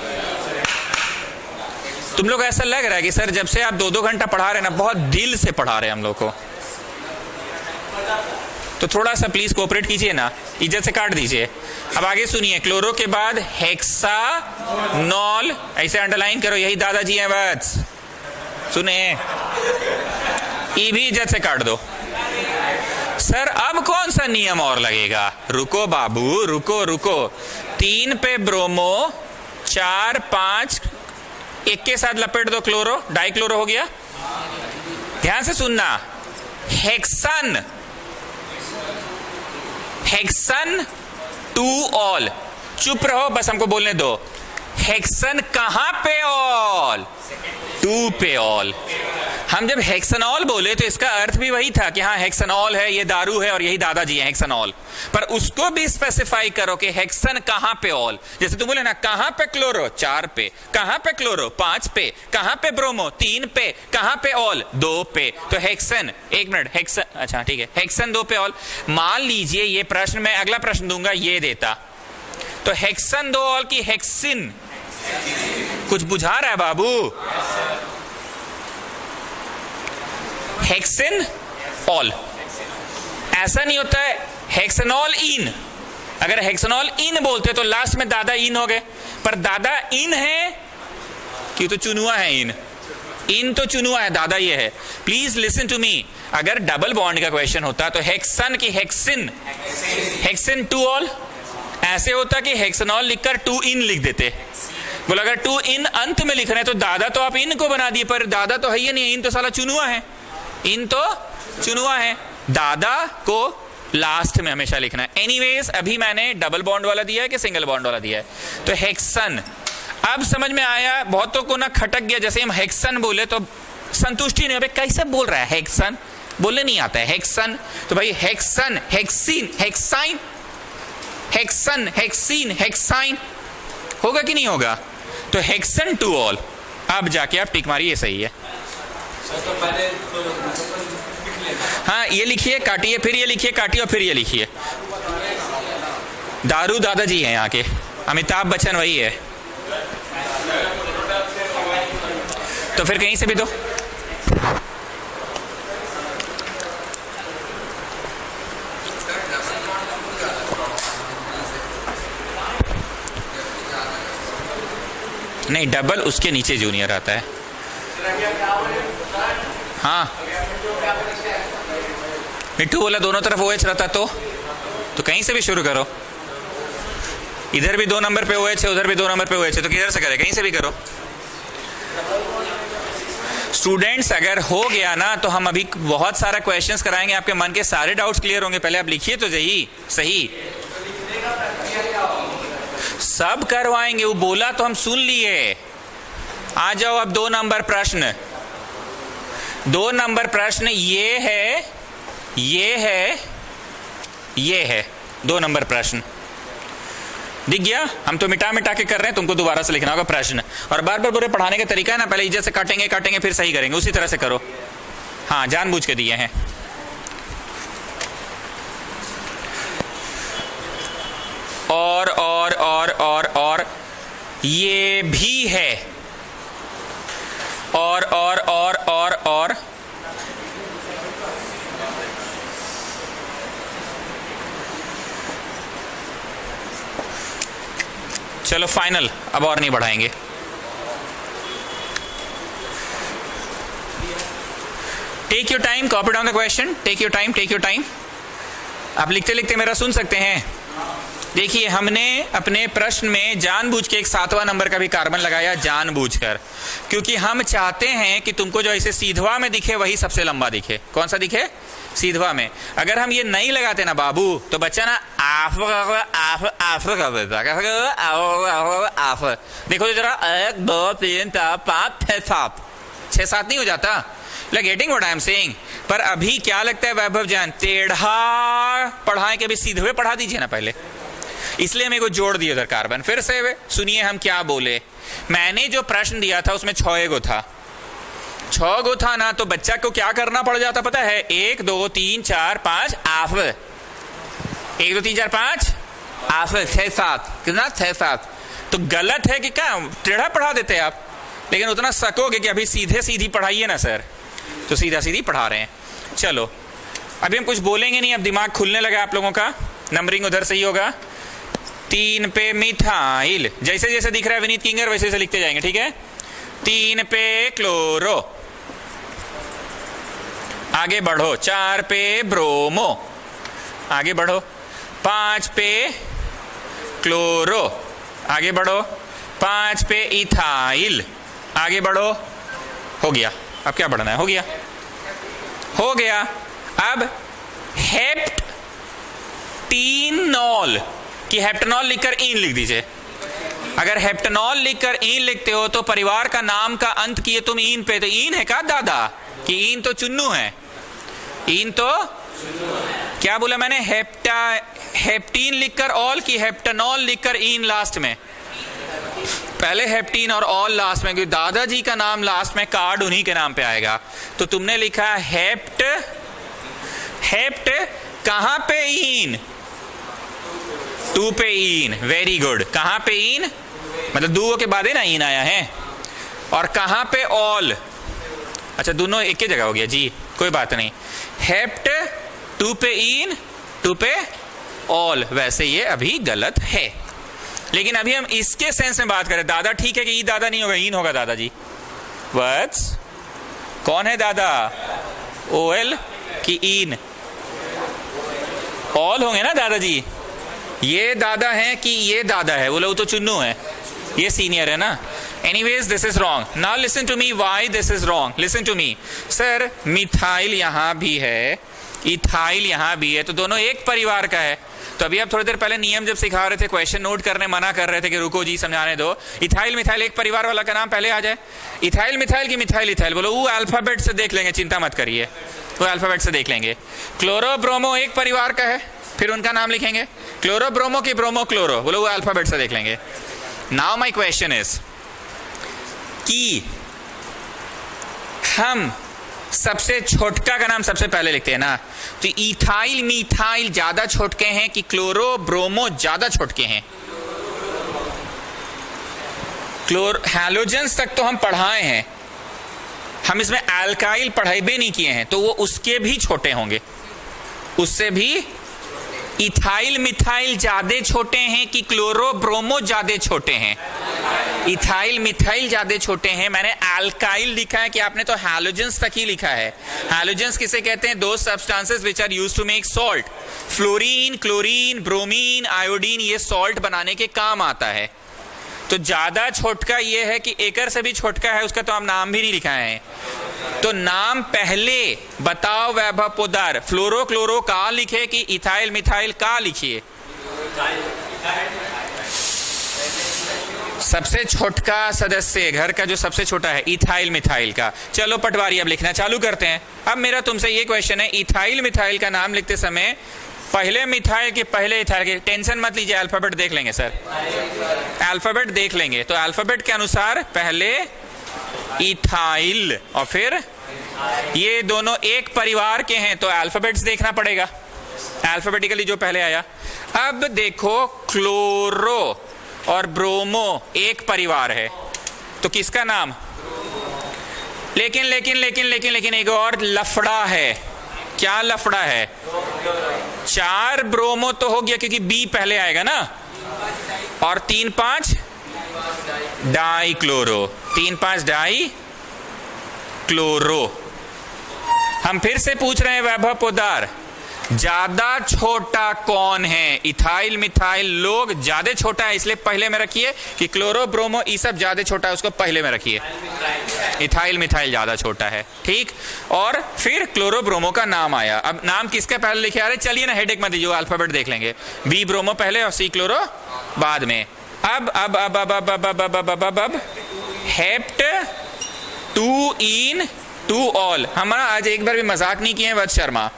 तुम लोग ऐसा लग रहा है कि सर जब से आप 2-2 घंटा पढ़ा रहे हैं ना, बहुत दिल से पढ़ा रहे हैं हम लोग को, तो थोड़ा सा प्लीज कोऑपरेट कीजिए ना, इज्जत से काट दीजिए। अब आगे सुनिए, क्लोरो के बाद हेक्सानॉल, ऐसे अंडरलाइन करो, यही दादाजी हैं बस। सुने, ई भी इज्जत से काट दो। सर अब कौन सा नियम और लगेगा? रुको बाबू, रुको रुको। 3 पे ब्रोमो, 4 5 एक के साथ लपेट दो क्लोरो, डाइक्लोरो हो गया। ध्यान से सुनना, हेक्सन, हेक्सन 2 ऑल। चुप रहो, बस हमको बोलने दो। हेक्सन कहां पे ऑल? 2 पे ऑल। हम जब हेक्सनॉल बोले तो इसका अर्थ भी वही था कि हाँ हेक्सनॉल है, ये दारू है और यही दादाजी है हेक्सनॉल। पर उसको भी स्पेसिफाई करो कि हेक्सन कहां पे ऑल। जैसे तुम बोले ना, कहां पे क्लोरो? 4 पे। कहां पे क्लोरो? 5 पे। कहां पे ब्रोमो? 3 पे। कहां पे ऑल? 2 पे। तो हेक्सन, एक मिनट, हेक्सन, अच्छा ठीक है, हेक्सन 2 पे ऑल। मान लीजिए ये प्रश्न, मैं अगला प्रश्न दूंगा, ये देता तो हेक्सन 2 ऑल की हेक्सिन, कुछ बुझा रहा है बाबू? Hexyne all. ऐसा नहीं होता है हेक्सनॉल इन। अगर हेक्सनॉल इन बोलते तो लास्ट में दादा इन हो गए, पर दादा इन है क्यों? तो चुनुआ है इन तो चुनुआ है, दादा ये है। प्लीज लिसन टू मी, अगर डबल बॉन्ड का क्वेश्चन होता तो हेक्सन की हेक्सिन, हेक्सिन 2 ऑल। ऐसे होता कि हेक्सनॉल लिखकर 2 इन लिख देते। बोला अगर 2 इन अंत में लिख रहे हैं तो दादा तो आप इन को बना दिए, पर दादा तो है ही नहीं, इन तो साला चुनुआ है, इन तो चुनुआ है। दादा को लास्ट में हमेशा लिखना है। एनीवेज अभी मैंने डबल बॉन्ड वाला दिया है कि सिंगल बॉन्ड वाला दिया है? तो हेक्सन। अब समझ में आया? बहुतों को ना खटक गया, जैसे हम हेक्सन बोले तो संतुष्टि नहीं हो, कैसे बोल रहा है हेक्सन, बोलने नहीं आता है हेक्सन। तो भाई hexane, hexyne, hexyne, hexane, hexyne, hexyne होगा कि नहीं होगा? तो हेक्सन 2 ऑल। अब जाके आप टिक मारिए, सही है। हाँ ये लिखिए, काटिए, फिर ये लिखिए, काटिए और फिर ये लिखिए। दारू दादाजी हैं यहाँ के, अमिताभ बच्चन वही है। तो फिर कहीं से भी दो। नहीं, डबल उसके नीचे जूनियर आता है। हाँ मिट्टू बोला दोनों तरफ OH रहता तो कहीं से भी शुरू करो। इधर भी 2 नंबर पे OH है, उधर भी 2 नंबर पे OH है, तो किधर से करे? कहीं से भी करो। स्टूडेंट्स अगर हो गया ना तो हम अभी बहुत सारा क्वेश्चंस कराएंगे, आपके मन के सारे डाउट्स क्लियर होंगे। पहले आप लिखिए तो सही सब करवाएंगे, वो बोला तो हम सुन लिए। आ जाओ अब 2 नंबर प्रश्न। 2 नंबर प्रश्न ये है, ये है, ये है। 2 नंबर प्रश्न दिख गया? हम तो मिटा मिटा के कर रहे हैं, तुमको दोबारा से लिखना होगा प्रश्न। और बार बार पूरे पढ़ाने का तरीका है ना, पहले इज्जत से काटेंगे फिर सही करेंगे, उसी तरह से करो। हाँ जानबूझ के दिए हैं। और ये भी है, और चलो फाइनल, अब और नहीं बढ़ाएंगे। Take your time, copy down the question, take your time. आप लिखते लिखते मेरा सुन सकते हैं। देखिए हमने अपने प्रश्न में जानबूझ के एक 7वां नंबर का भी कार्बन लगाया, जानबूझकर, क्योंकि हम चाहते हैं कि तुमको जो ऐसे सीधवा में दिखे वही सबसे लंबा दिखे। कौन सा दिखे? सीधवा में। अगर हम ये नहीं लगाते ना बाबू तो बच्चा ना आफ कर देता। देखो जरा 1 2 3 4 5 6 7 6 7 नहीं हो जाता? Like getting what I am saying. पर अभी क्या लगता है वैभव जान, टेढ़ा पढ़ाएं के भी सीधे पढ़ा दीजिए ना पहले, इसलिए मेरे को जोड़ दिया उधर कार्बन। फिर से सुनिए हम क्या बोले। मैंने जो प्रश्न दिया था उसमें 6 गो था, 6 गो था ना, तो बच्चा को क्या करना पड़ जाता पता है? 1 2 3 4 5 आफ, 1 2 3 4 5 आफ, 6 7 कितना? 6 7। तो गलत है कि क्या टेढ़ा पढ़ा देते आप? लेकिन उतना सकोगे कि अभी सीधे सीधी पढ़ाइए ना सर, तो सीधा सीधी पढ़ा रहे हैं। चलो अभी हम कुछ बोलेंगे नहीं, अब दिमाग खुलने लगा आप लोगों का। नंबरिंग उधर से ही होगा। 3 पे मिथाइल, जैसे जैसे दिख रहा है विनीत किंगर वैसे वैसे लिखते जाएंगे, ठीक है? 3 पे क्लोरो, आगे बढ़ो। 4 पे ब्रोमो, आगे बढ़ो। 5 पे क्लोरो, आगे बढ़ो। 5 पे इथाइल, आगे बढ़ो। हो गया, अब क्या बढ़ना है? हो गया, हो गया। अब हेप्टीनॉल कि हेप्टेनॉल लिखकर ईन लिख दीजिए। अगर हेप्टेनॉल लिखकर ईन लिखते हो तो परिवार का नाम का अंत किए तुम ईन पे, तो ईन है का दादा? कि ईन तो चुन्नू है, ईन तो क्या बोला मैंने? हेप्टीन लिखकर ऑल की हेप्टेनॉल लिखकर ईन लास्ट में? पहले हेप्टीन और ऑल लास्ट में, क्योंकि दादाजी का नाम लास्ट में, कार्ड उन्हीं के नाम पे आएगा। तो तुमने लिखा हेप्ट, हेप्ट कहां पे? ईन, 2 पे ईन। Very good. कहां पे ईन? मतलब 2 के बाद है ना ईन आया है। और कहां पे? ऑल। अच्छा, दोनों एक ही जगह हो गया जी, कोई बात नहीं। हेप्ट 2 पे ईन, 2 पे ऑल। वैसे ये अभी गलत है, लेकिन अभी हम इसके सेंस में बात करें। दादा ठीक है कि ई दादा नहीं होगा, ईन होगा दादाजी। वर्ड्स कौन है दादा? OL की ईन? ऑल होंगे ना दादाजी। ये दादा है कि ये दादा है? बोलो वो तो चुन्नू है, ये सीनियर है ना। Anyways this is wrong. Now listen to me why this is wrong. Listen to me sir, methyl यहां भी है, इथाइल यहां भी है, तो दोनों एक परिवार का है। तो अभी आप थोड़ी देर पहले नियम जब सिखा रहे थे, क्वेश्चन नोट करने मना कर रहे थे कि रुको जी समझाने दो। इथाइल मिथाइल एक परिवार वाला का नाम पहले आ जाए। इथाइल मिथाइल की मिथाइल इथाइल, बोलो वो अल्फाबेट से देख लेंगे, चिंता मत करिए, वो अल्फाबेट से देख लेंगे। क्लोरो ब्रोमो एक परिवार का है, फिर उनका नाम लिखेंगे। क्लोरो ब्रोमो की ब्रोमो क्लोरो, बोलो वो अल्फाबेट से देख लेंगे। नाउ माय क्वेश्चन इज कि हम सबसे छोटका का नाम सबसे पहले लिखते हैं ना, तो इथाइल मिथाइल ज्यादा छोटके हैं कि क्लोरो ब्रोमो ज्यादा छोटके हैं? हैलोजेंस तक तो हम पढ़ाए हैं, हम इसमें अल्काइल पढ़ाई भी नहीं किए हैं, तो वो उसके भी छोटे होंगे, उससे भी। इथाइल मिथाइल ज्यादा छोटे हैं कि क्लोरो ब्रोमो ज्यादा छोटे हैं? इथाइल मिथाइल ज्यादा छोटे हैं। मैंने अल्काइल लिखा है कि आपने तो हैलोजेंस तक ही लिखा है। हैलोजेंस किसे कहते हैं? Those substances which are used to make salt. Fluorine, chlorine, bromine, iodine, ये सॉल्ट बनाने के काम आता है। तो ज्यादा छोटका ये है कि एकर से भी छोटका है, उसका तो हम नाम भी नहीं लिखा है। तो नाम पहले बताओ वैभव पोदार, फ्लोरो क्लोरो का लिखे कि इथाइल मिथाइल का लिखिए? सबसे छोटका सदस्य घर का जो सबसे छोटा है इथाइल मिथाइल का। चलो पटवारी अब लिखना चालू करते हैं। अब मेरा तुमसे ये क्वेश्चन है, इथाइल मिथाइल का नाम लिखते समय पहले मिथाइल के पहले इथाइल के? टेंशन मत लीजिए, अल्फाबेट देख लेंगे सर, अल्फाबेट देख लेंगे। तो अल्फाबेट के अनुसार पहले इथाइल और फिर ये दोनों एक परिवार के हैं, तो अल्फाबेट्स देखना पड़ेगा, अल्फाबेटिकली जो पहले आया। अब देखो क्लोरो और ब्रोमो एक परिवार है, तो किसका नाम? लेकिन लेकिन लेकिन लेकिन लेकिन एक और लफड़ा है। क्या लफड़ा है? 4 ब्रोमो तो हो गया क्योंकि बी पहले आएगा ना, और 3-5 डाई क्लोरो, 3-5 डाई क्लोरो। हम फिर से पूछ रहे हैं वैभव पोदार, ज्यादा छोटा कौन है? इथाइल मिथाइल लोग ज्यादा छोटा है, इसलिए पहले में रखिए कि क्लोरो ब्रोमो ये सब ज्यादा छोटा है, उसको पहले में रखिए। इथाइल मिथाइल ज्यादा छोटा है, ठीक। और फिर क्लोरो ब्रोमो का नाम आया। अब नाम किसका पहले लिखे आ रहे? चलिए ना हेडेक मत दीजिए, अल्फाबेट देख लेंगे। बी ब्रोमो पहले और सी क्लोरो बाद में। अब हेप्ट 2 इन 2 ऑल। हमारा आज एक बार भी मजाक नहीं किए वत्स शर्मा।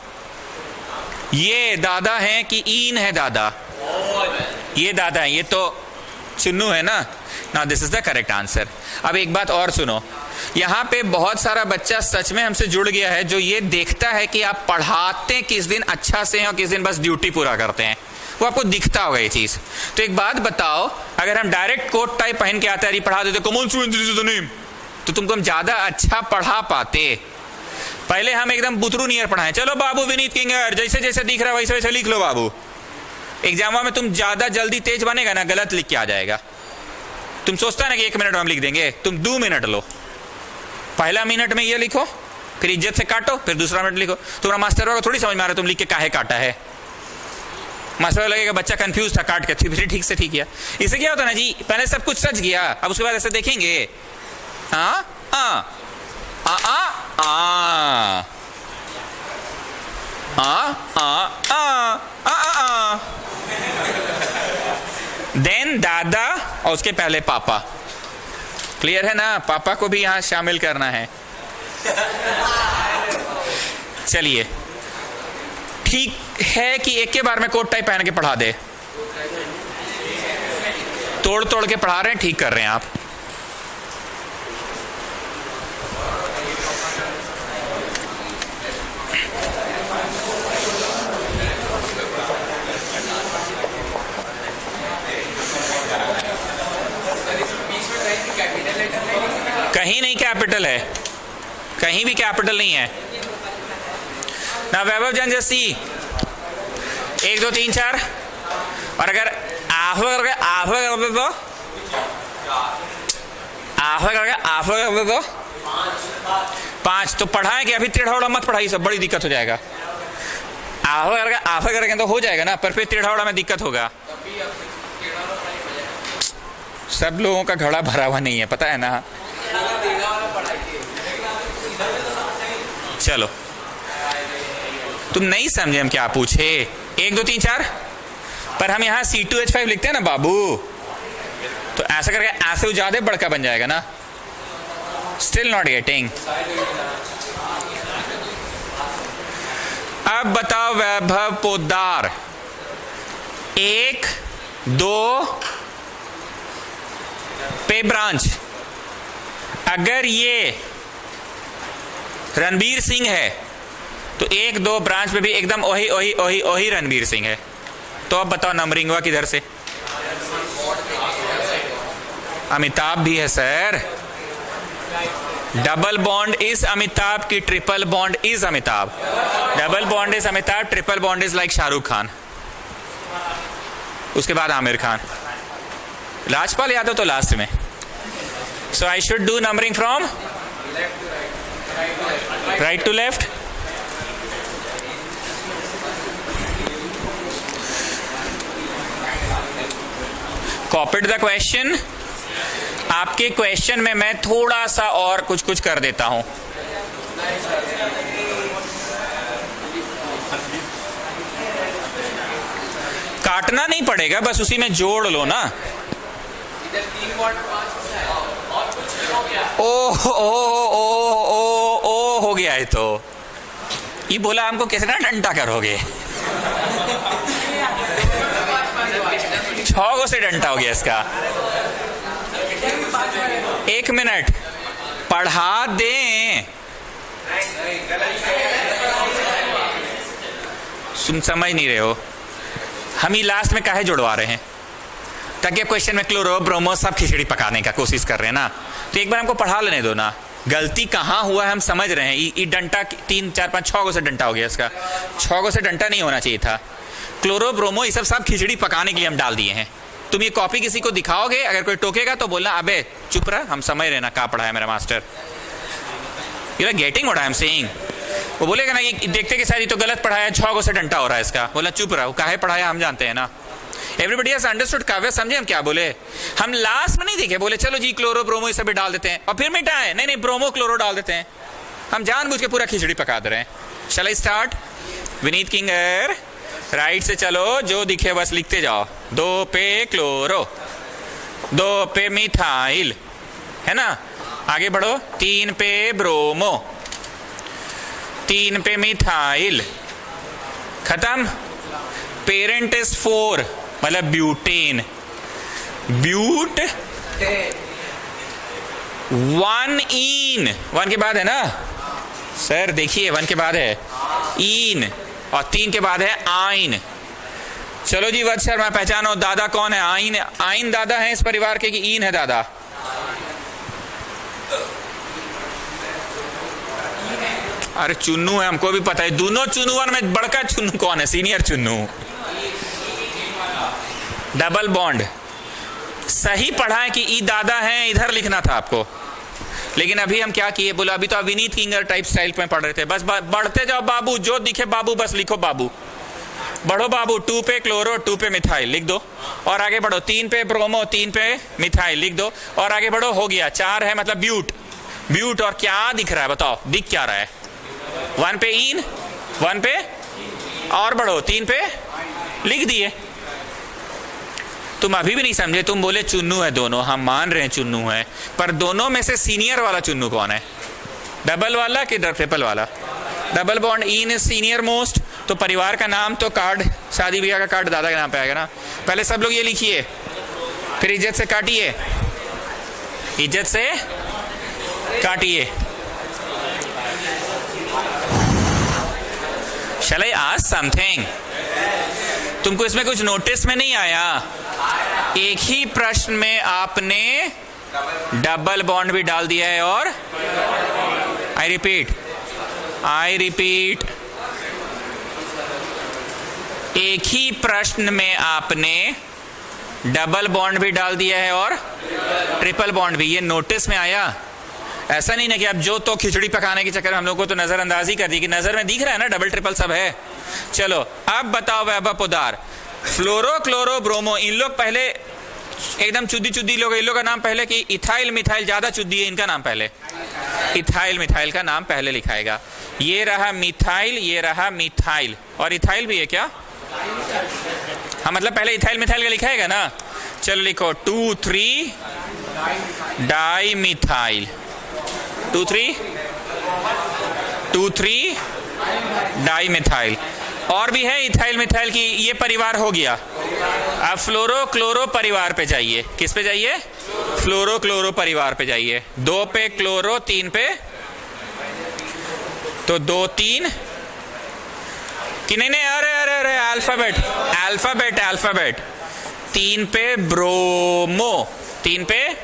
ये दादा है कि ईन है दादा? ये दादा है, ये तो चुन्नू है ना। Now this is the correct answer. अब एक बात और सुनो, यहाँ पे बहुत सारा बच्चा सच में हमसे जुड़ गया है जो ये देखता है कि आप पढ़ाते किस दिन अच्छा से हैं और किस दिन बस ड्यूटी पूरा करते हैं, वो आपको दिखता होगा ये चीज। तो एक बात बताओ, अगर हम डायरेक्ट कोट टाइप पहन के आते पढ़ा देते कॉमन स्टूडेंट नेम, तो तुमको हम ज्यादा अच्छा पढ़ा पाते। पहले हम एकदम बुतरू नियर पढ़ाएं, चलो बाबू विनीत किंगर जैसे जैसे दिख रहा है वैसे वैसे लिख लो बाबू। एग्जाम में तुम ज्यादा जल्दी तेज बनेगा ना, गलत लिख के आ जाएगा। तुम सोचता है ना कि 1 मिनट में हम लिख देंगे, तुम 2 मिनट लो। पहला मिनट में ये लिखो, फिर इज्जत से काटो, फिर दूसरा मिनट लिखो। तुम्हारा मास्टर को थोड़ी समझ में आ रहा है तुम लिख के काहे काटा है। मास्टर लगेगा बच्चा कंफ्यूज था, काट के फिर ठीक से ठीक किया। इससे क्या होता है ना जी, पहले सब कुछ सच गया, अब उसके बाद ऐसे देखेंगे देन दादा और उसके पहले पापा। क्लियर है ना? पापा को भी यहां शामिल करना है। चलिए, ठीक है कि एक के बार में कोट टाई पहन के पढ़ा दे। तोड़ तोड़ के पढ़ा रहे हैं, ठीक कर रहे हैं आप। कहीं नहीं कैपिटल है, कहीं भी कैपिटल नहीं है ना। वैभव जन जैसी 1 2 3 4, और अगर आफ करके तो 5 तो पढ़ाएं कि अभी टेढ़ा मत पढ़ाई, सब बड़ी दिक्कत हो जाएगा। आफ करके तो हो जाएगा ना, पर फिर टेढ़ा में दिक्कत होगा। सब लोगों का घड़ा भरा हुआ नहीं है, पता है ना। चलो, तुम नहीं समझे हम क्या पूछे। 1 2 3 4, पर हम यहाँ C2H5 लिखते हैं ना बाबू, तो ऐसा करके ऐसे ज्यादा बड़का बन जाएगा ना। Still not getting. अब बताओ वैभव पोद्दार, 1 2 पे ब्रांच, अगर ये रणबीर सिंह है तो 1 2 ब्रांच पे भी एकदम वही रणबीर सिंह है। तो अब बताओ नंबरिंग हुआ किधर से? अमिताभ भी है sir. Double bond is Amitabh की triple bond is Amitabh? Double bond is Amitabh, triple bond is like Shahrukh Khan, उसके बाद आमिर खान, राजपाल यादव तो लास्ट में। So I should do numbering from right to left. Copied the question. आपके क्वेश्चन में मैं थोड़ा सा और कुछ कर देता हूं। काटना नहीं पड़ेगा, बस उसी में जोड़ लो ना। ओ हो गया है। तो ये बोला हमको कितना डंडा करोगे? 6 से डंडा हो गया इसका। 1 मिनट पढ़ा दें। तुम समझ नहीं रहे हो, हम ये लास्ट में काहे जुड़वा रहे हैं? ताकि क्वेश्चन में क्लोरो ब्रोमो सब खिचड़ी पकाने का कोशिश कर रहे हैं ना। तो एक बार हमको पढ़ा लेने दो ना। गलती कहाँ हुआ है हम समझ रहे हैं। ये डंटा 3 4 5 6 से डंटा हो गया इसका। 6 से डंटा नहीं होना चाहिए था। क्लोरो ब्रोमो ये सब खिचड़ी पकाने के लिए हम डाल दिए हैं। तुम ये कॉपी किसी को दिखाओगे, अगर कोई टोकेगा तो बोलना अबे चुप रहा, हम समझ रहे ना कहाँ पढ़ा है मेरा master. You are getting what I am saying? वो बोलेगा ना ये देखते कि शायद ये तो गलत पढ़ाया, 6 से डंटा हो रहा है इसका। बोला चुप रहा, काहे पढ़ाया हम जानते हैं ना। Everybody has understood. काव्य समझे हम क्या बोले? हम लास्ट में नहीं देखे, बोले चलो जी क्लोरो ब्रोमो ये सब डाल देते हैं और फिर मिटाएं। नहीं ब्रोमो क्लोरो डाल देते हैं। हम जानबूझ के पूरा खिचड़ी पका दे रहे हैं। Shall I start? Vineet Kinger right से चलो, जो दिखे बस लिखते जाओ। 2 पे क्लोरो, 2 पे मिथाइल, है ना। आगे बढ़ो। 3 पे ब्रोमो, 3 पे मिथाइल, खत्म। पेरेंट इज 4, मतलब ब्यूटेन। ब्यूट 1 इन, 1 के बाद है ना सर, देखिए 1 के बाद है इन और 3 के बाद है आइन। चलो जी वत्स शर्मा पहचानो, दादा कौन है? आइन। आइन दादा है इस परिवार के कि इन है दादा? अरे चुन्नू है, हमको भी पता है। दोनों चुन्नुअन में बड़का चुन्नू कौन है? सीनियर चुन्नू। डबल बॉन्ड सही पढ़ा है कि ई दादा है, इधर लिखना था आपको। लेकिन अभी हम क्या किए, बोला अभी तो आप विनीत किंगर टाइप स्टाइल में पढ़ रहे थे। बस बढ़ते जाओ बाबू, जो दिखे बाबू बस लिखो बाबू। बढ़ो बाबू, 2 पे क्लोरो, 2 पे मिथाइल लिख दो, और आगे बढ़ो, 3 पे ब्रोमो, 3 पे मिथाइल लिख दो, और आगे बढ़ो, हो गया 4 है मतलब ब्यूट। ब्यूट, और क्या दिख रहा है बताओ, दिख क्या रहा है? 1 पे इन, 1 पे, और बढ़ो 3 पे लिख दिए। तुम अभी भी नहीं समझे, तुम बोले चुन्नू है दोनों, हम मान रहे हैं चुन्नू है, पर दोनों में से सीनियर वाला चुन्नू कौन है? डबल वाला कि ट्रिपल वाला? Double bond, in is senior most, तो परिवार का नाम तो कार्ड, शादी ब्याह का कार्ड दादा के नाम पे आएगा ना। पहले सब लोग ये लिखिए, फिर इज्जत से काटिए, इज्जत से काटिए। Shall I ask something? तुमको इसमें कुछ नोटिस में नहीं आया? एक ही प्रश्न में आपने डबल बॉन्ड भी डाल दिया है, और आई रिपीट, एक ही प्रश्न में आपने डबल बॉन्ड भी डाल दिया है और ट्रिपल बॉन्ड भी। ये नोटिस में आया? ऐसा नहीं ना कि अब जो तो खिचड़ी पकाने के चक्कर में हम लोग को तो नजरअंदाजी कर दी कि नजर में दिख रहा है ना डबल ट्रिपल सब है। चलो अब बताओ वैभव पोदार, फ्लोरो क्लोरो ब्रोमो, इन लोग पहले एकदम चुद्दी लोग, इन लोग का नाम पहले कि इथाइल मिथाइल, ज्यादा चुद्दी है, इनका नाम पहले इथाइल मिथाइल का नाम पहले लिखाएगा। ये रहा मिथाइल, ये रहा मिथाइल, और इथाइल भी है क्या? हाँ मतलब पहले इथाइल मिथाइल का लिखाएगा ना। चलो लिखो 2,3 डाई मिथाइल, 2,3 डाई मिथाइल, और भी है इथाइल मिथाइल की, ये परिवार हो गया। अब फ्लोरो क्लोरो परिवार पे जाइए, किस पे जाइए? फ्लोरो क्लोरो परिवार पे जाइए। 2 पे क्लोरो, 3 पे, तो 2 3 कि नहीं, अरे अरे अरे अल्फाबेट, 3 पे ब्रोमो, 3 पे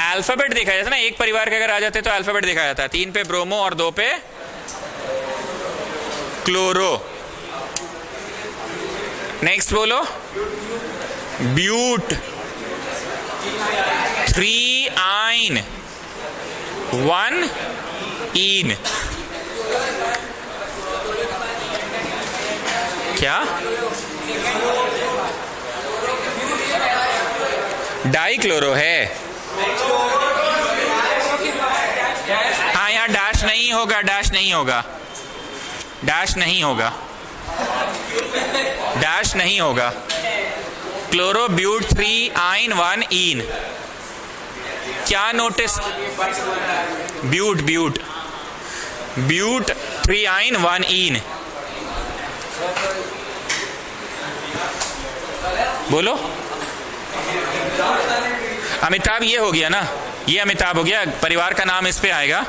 अल्फाबेट देखा जाता है ना, एक परिवार के अगर आ जाते तो अल्फाबेट देखा जाता है। 3 पे ब्रोमो और 2 पे क्लोरो। नेक्स्ट बोलो, ब्यूट, 3 आइन, 1 इन, क्या? डाई क्लोरो है। हाँ यहाँ डैश नहीं होगा, डैश नहीं होगा, डैश नहीं होगा, डैश नहीं होगा। क्लोरो ब्यूट 3 आइन 1 इन, क्या नोटिस? ब्यूट ब्यूट ब्यूट 3 आइन 1 इन, बोलो। अमिताभ ये हो गया ना, ये अमिताभ हो गया, परिवार का नाम इस पे आएगा।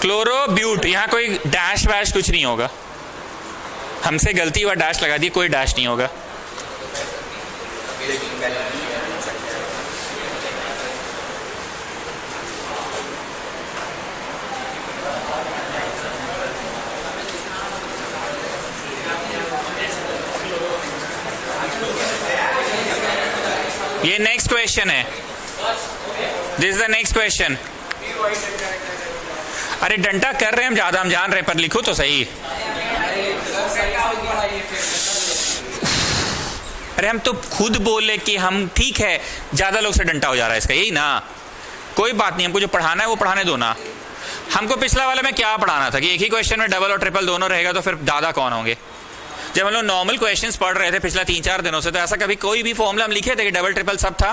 क्लोरो ब्यूट, यहाँ कोई डैश वैश कुछ नहीं होगा, हमसे गलती हुआ डैश लगा दी, कोई डैश नहीं होगा। ये नेक्स्ट क्वेश्चन है, this is the next question. अरे डंटा कर रहे हैं हम ज्यादा, हम जान रहे हैं, पर लिखो तो सही। अरे हम तो खुद बोले कि हम ठीक है, ज्यादा लोग से डंटा हो जा रहा है इसका, यही ना। कोई बात नहीं, हमको जो पढ़ाना है वो पढ़ाने दो ना। हमको पिछला वाले में क्या पढ़ाना था कि एक ही क्वेश्चन में डबल और ट्रिपल दोनों रहेगा, तो फिर दादा कौन होंगे? जब हम लोग नॉर्मल क्वेश्चंस पढ़ रहे थे पिछला 3-4 दिनों से, तो ऐसा कभी कोई भी फॉर्मूला हम लिखे थे कि डबल ट्रिपल सब था?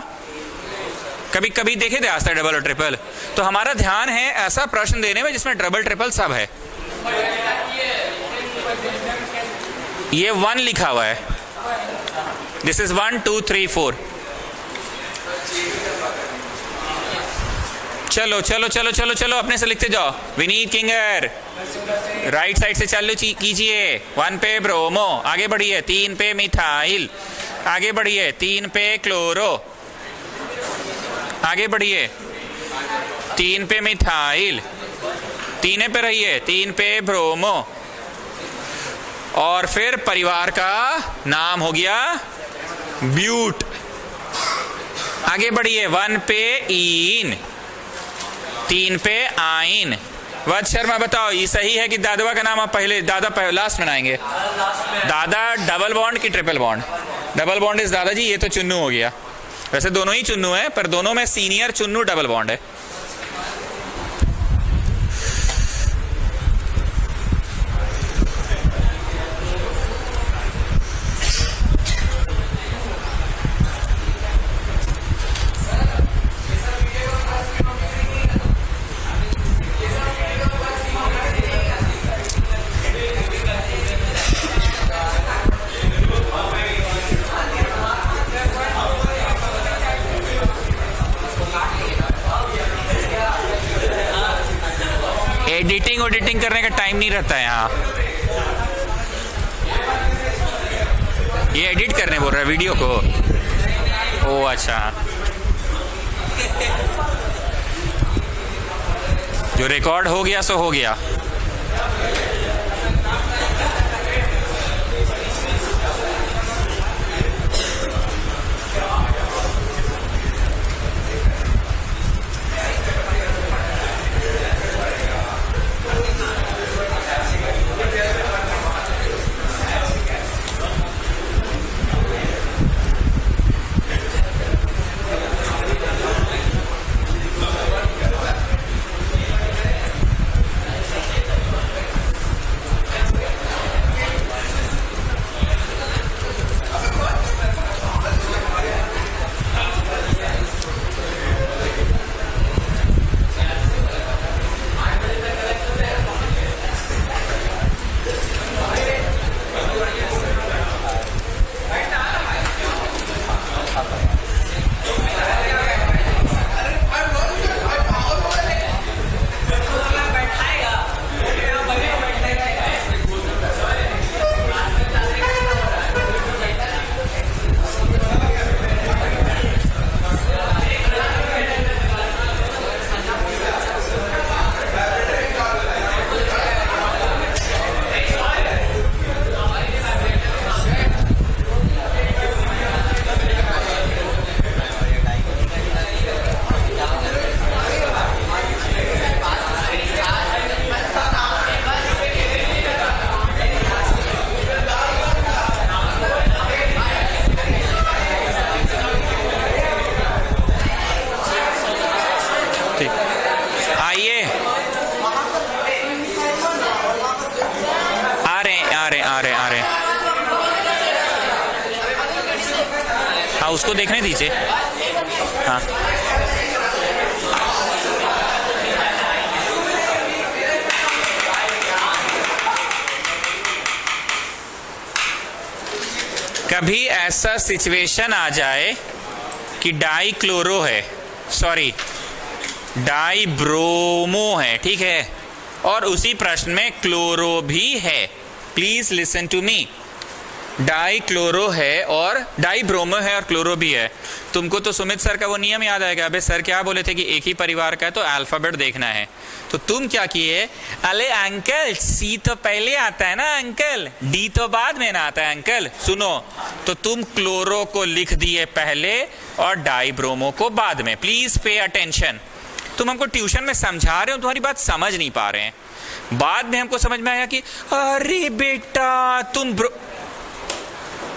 कभी कभी देखे थे आज तक डबल और ट्रिपल? तो हमारा ध्यान है ऐसा प्रश्न देने में जिसमें डबल ट्रिपल सब है। ये 1 लिखा हुआ है, दिस इज 1 2 3 4। चलो चलो चलो चलो चलो अपने से लिखते जाओ। विनीत किंगर राइट साइड से चालू कीजिए। 1 पे ब्रोमो, आगे बढ़िए। 3 पे मिथाइल, आगे बढ़िए। 3 पे क्लोरो, आगे बढ़िए। 3 पे मिथाइल, 3 पे रहिए। 3 पे ब्रोमो, और फिर परिवार का नाम हो गया ब्यूट। आगे बढ़िए। 1 पे इन, 3 पे आइन, वत्स शर्मा बताओ ये सही है कि दादवा का नाम आप पहले लास्ट बनाएंगे? दादा डबल बॉन्ड कि triple bond? Double bond is दादाजी, ये तो चुन्नू हो गया। वैसे दोनों ही चुन्नू है, पर दोनों में सीनियर चुन्नू डबल बॉन्ड है। एडिटिंग करने का टाइम नहीं रहता है यहाँ। ये एडिट करने बोल रहा है वीडियो को? ओ अच्छा, जो रिकॉर्ड हो गया सो हो गया। हाँ उसको देखने दीजिए। हाँ कभी ऐसा सिचुएशन आ जाए कि डाई क्लोरो है, सॉरी डाई ब्रोमो है, ठीक है, और उसी प्रश्न में क्लोरो भी है। Please listen to me. Di chloro है और डाई ब्रोमो है और क्लोरो भी है। तुमको तो सुमित सर का वो नियम याद आएगा, अबे सर क्या बोले थे कि एक ही परिवार का है तो अल्फाबेट देखना है। तो तुम क्या किए, अरे अंकल सी तो पहले आता है ना अंकल, डी तो बाद में ना आता है अंकल। सुनो, तो तुम क्लोरो को लिख दिए पहले और डाई ब्रोमो को बाद में। Please pay attention. तुम हमको ट्यूशन में समझा रहे हो, तुम्हारी बात समझ नहीं पा रहे हैं। बाद में हमको समझ में आया कि अरे बेटा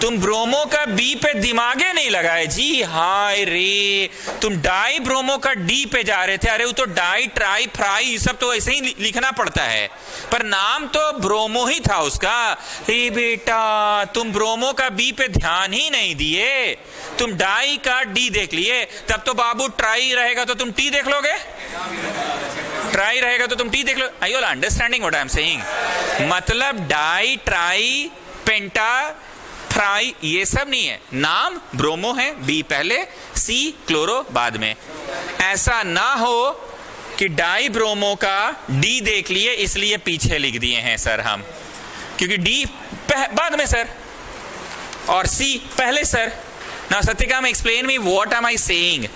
तुम ब्रोमो का बी पे दिमागे नहीं लगाए जी। हाय रे, तुम डाई ब्रोमो का डी पे जा रहे थे। अरे वो तो डाई ट्राई फ्राई ये सब तो ऐसे ही लिखना पड़ता है, पर नाम तो ब्रोमो ही था उसका। हे बेटा तुम ब्रोमो का बी पे ध्यान ही नहीं दिए, तुम डाई का डी देख लिए। तब तो बाबू ट्राई रहेगा तो तुम टी देख लोगे, ट्राई रहेगा तो तुम टी देख लो। I you understanding what I am saying? मतलब डाई ट्राई पेंटा फ्राई ये सब नहीं है, नाम ब्रोमो है, बी पहले, सी क्लोरो बाद में। ऐसा ना हो कि डाई ब्रोमो का डी देख लिए इसलिए पीछे लिख दिए हैं सर हम, क्योंकि डी बाद में सर और सी पहले सर। ना Satyakam explain me what am I saying.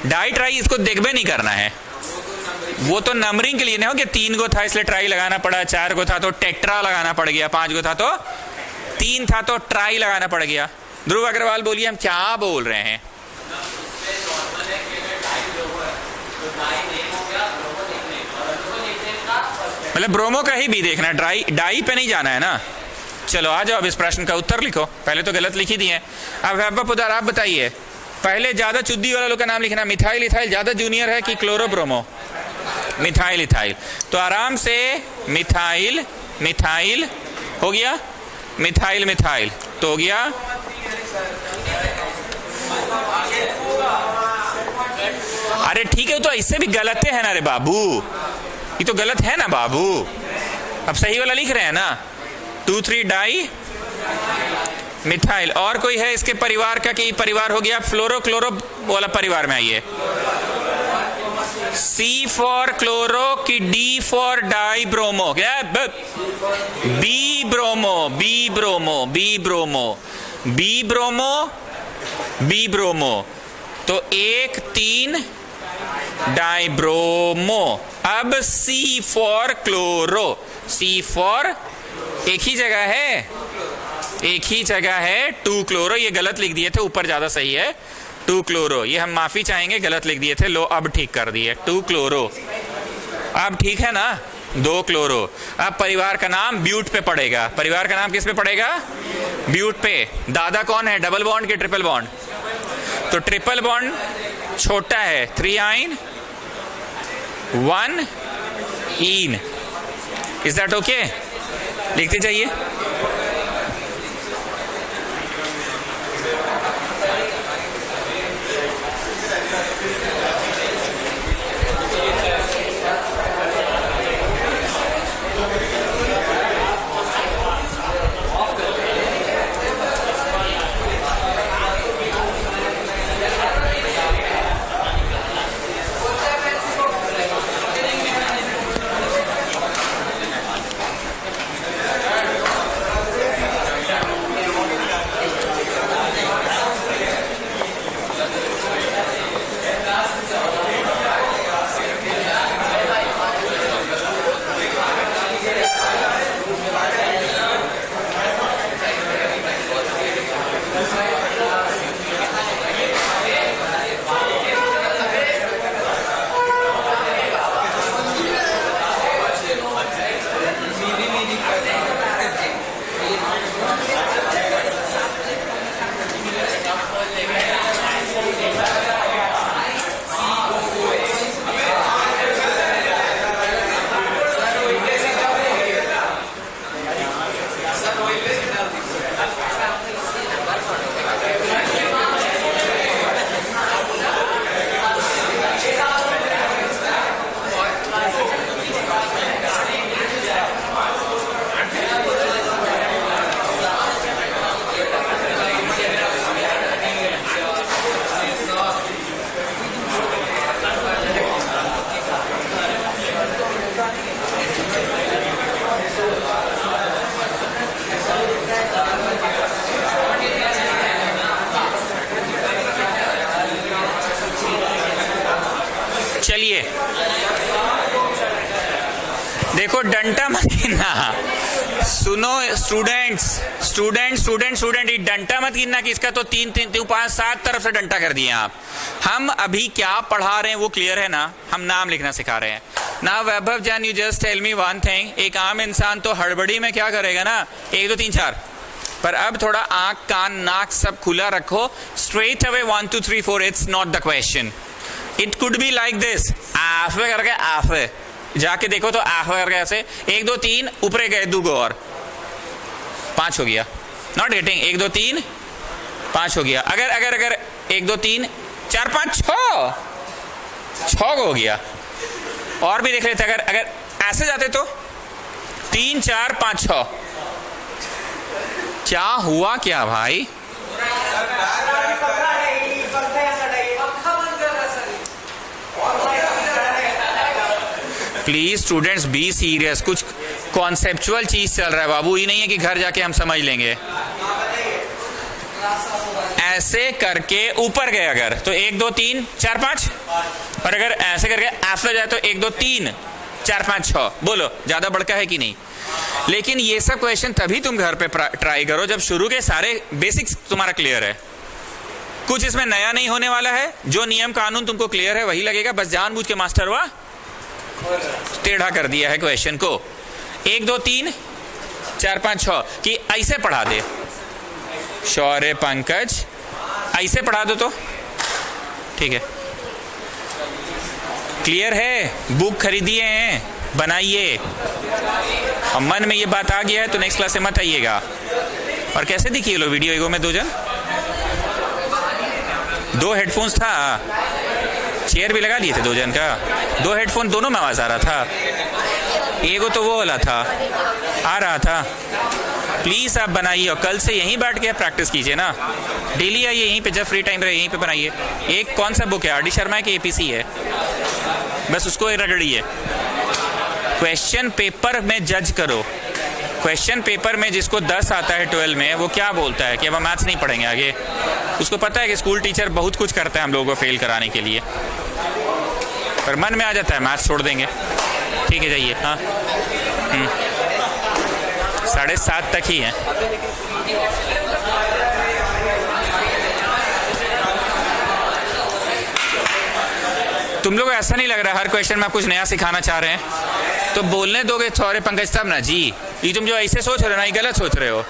Di tri इसको देखबे नहीं करना है, वो तो नंबरिंग के लिए नहीं हो कि 3 गो था इसलिए ट्राई लगाना पड़ा, 4 गो था तो टेट्रा लगाना पड़ गया, 5 गो था तो 3 था तो ट्राई लगाना पड़ गया। ध्रुव अग्रवाल बोलिए हम क्या बोल रहे हैं? मतलब ब्रोमो का ही बी देखना है, डाई पे नहीं जाना है ना। चलो आ जाओ, अब इस प्रश्न का उत्तर लिखो। पहले तो गलत लिखी दी है। अब वैभव पुदार आप बताइए, पहले ज्यादा चुद्दी वाला लोग का नाम लिखना। मिथाइल इथाइल ज्यादा जूनियर है कि क्लोरोब्रोमो? Methyl ethyl. तो आराम से मिथाइल मिथाइल हो गया, मिथाइल मिथाइल तो हो गया। अरे ठीक है, तो इससे भी गलत है ना रे बाबू, ये तो गलत है ना बाबू। अब सही वाला लिख रहे हैं ना, 2,3 डाई मिथाइल। और कोई है इसके परिवार का कि परिवार हो गया फ्लोरो क्लोरो वाला परिवार में आइए। C फॉर क्लोरो की D फॉर डाई ब्रोमो, क्या B bromo B bromo B bromo B bromo B bromo. तो 1,3 डाई ब्रोमो। अब C for chloro, C for एक ही जगह है, एक ही जगह है 2 क्लोरो। ये गलत लिख दिए थे, ऊपर ज्यादा सही है 2 क्लोरो। ये हम माफी चाहेंगे, गलत लिख दिए थे। लो अब ठीक कर दिए, 2 क्लोरो। अब ठीक है ना, 2 क्लोरो। अब परिवार का नाम ब्यूट पे पड़ेगा। परिवार का नाम किस पे पड़ेगा? ब्यूट पे। दादा कौन है, डबल बॉन्ड के ट्रिपल बॉन्ड? तो ट्रिपल बॉन्ड छोटा है, 3 आइन 1 इन। Is that okay? लिखते जाइए। चलिए देखो, डंटा मत गिनना। सुनो स्टूडेंट्स, स्टूडेंट, ये डंटा मत गिनना कि इसका तो 3, 5, 7 तरफ से डंटा कर दिए आप। हम अभी क्या पढ़ा रहे हैं वो क्लियर है ना? हम नाम लिखना सिखा रहे हैं ना। वैभव जान, you just tell me one thing. एक आम इंसान तो हड़बड़ी में क्या करेगा ना, 1 2 3 4, पर अब थोड़ा आंख कान नाक सब खुला रखो। Straight away 1 2 3 4, it's not the question. It could be like this, आफे करके आफे जाके देखो तो आफे करके ऐसे 1 2 3 ऊपर गए, 2 और 5 हो गया। Not getting? 1 2 3 5 हो गया। अगर अगर अगर 1 2 3 4 5 6 हो गया। और भी देख लेते, अगर अगर ऐसे जाते तो 3 4 5 6। क्या हुआ क्या भाई? प्लीज स्टूडेंट्स बी सीरियस, कुछ कॉन्सेप्चुअल चीज चल रहा है बाबू, ये नहीं है कि घर जाके हम समझ लेंगे। ऐसे करके ऊपर गए अगर तो 1 2 3 4 5, और अगर ऐसे करके ऐसे जाए तो 1 2 3 4 5 6। बोलो ज्यादा बड़का है कि नहीं? लेकिन ये सब क्वेश्चन तभी तुम घर पे ट्राई करो जब शुरू के सारे बेसिक्स तुम्हारा क्लियर है। कुछ इसमें नया नहीं होने वाला है, जो नियम कानून तुमको क्लियर है वही लगेगा, बस जानबूझ के मास्टर हुआ टेढ़ा कर दिया है क्वेश्चन को। 1 2 3 4 5 6 कि ऐसे पढ़ा दे। शौर्य पंकज ऐसे पढ़ा दो तो ठीक है। क्लियर है? बुक खरीदिए हैं, बनाइए। और मन में ये बात आ गया है तो नेक्स्ट क्लास से मत आइएगा। और कैसे दिखिए लो वीडियो एगो में 2 जन, 2 हेडफोन्स था, चेयर भी लगा लिए थे 2 जन का, 2 हेडफोन दोनों में आवाज आ रहा था। एगो तो वो वाला था, आ रहा था। प्लीज आप बनाइए और कल से यहीं बैठ के प्रैक्टिस कीजिए ना। डेली आइए यहीं पे, जब फ्री टाइम रहे यहीं पे बनाइए। एक कौन सा बुक है, आर डी शर्मा की एपीसी है, बस उसको रगड़िए। क्वेश्चन पेपर में जज करो। क्वेश्चन पेपर में जिसको 10 आता है 12 में, वो क्या बोलता है कि अब हम मैथ्स नहीं पढ़ेंगे आगे। उसको पता है कि स्कूल टीचर बहुत कुछ करता है हम लोगों को फेल कराने के लिए, पर मन में आ जाता है मैथ्स छोड़ देंगे। ठीक है जाइए। हाँ 7:30 तक ही है। तुम लोग ऐसा नहीं लग रहा हर क्वेश्चन में आप कुछ नया सिखाना चाह रहे हैं? तो बोलने दोगे सॉरी पंकज तब ना जी। ये तुम जो ऐसे सोच रहे हो ना, ये गलत सोच रहे हो।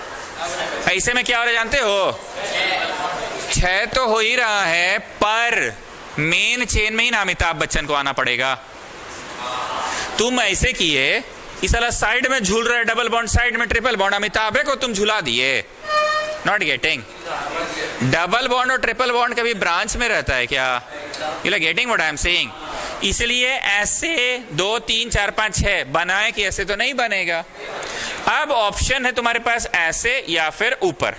ऐसे में क्या हो रहा है जानते हो? 6 तो हो ही रहा है, पर मेन चेन में ही ना अमिताभ बच्चन को आना पड़ेगा। तुम ऐसे किए, इस वाला साइड में झूल रहा है डबल बॉन्ड, साइड में ट्रिपल बॉन्ड, अमिताभ को तुम झुला दिए। Not getting? डबल बॉन्ड और ट्रिपल बॉन्ड कभी ब्रांच में रहता है क्या? You are getting what I am saying? इसलिए ऐसे 2 3 4 5 6 बनाए कि ऐसे तो नहीं बनेगा। अब ऑप्शन है तुम्हारे पास ऐसे या फिर ऊपर।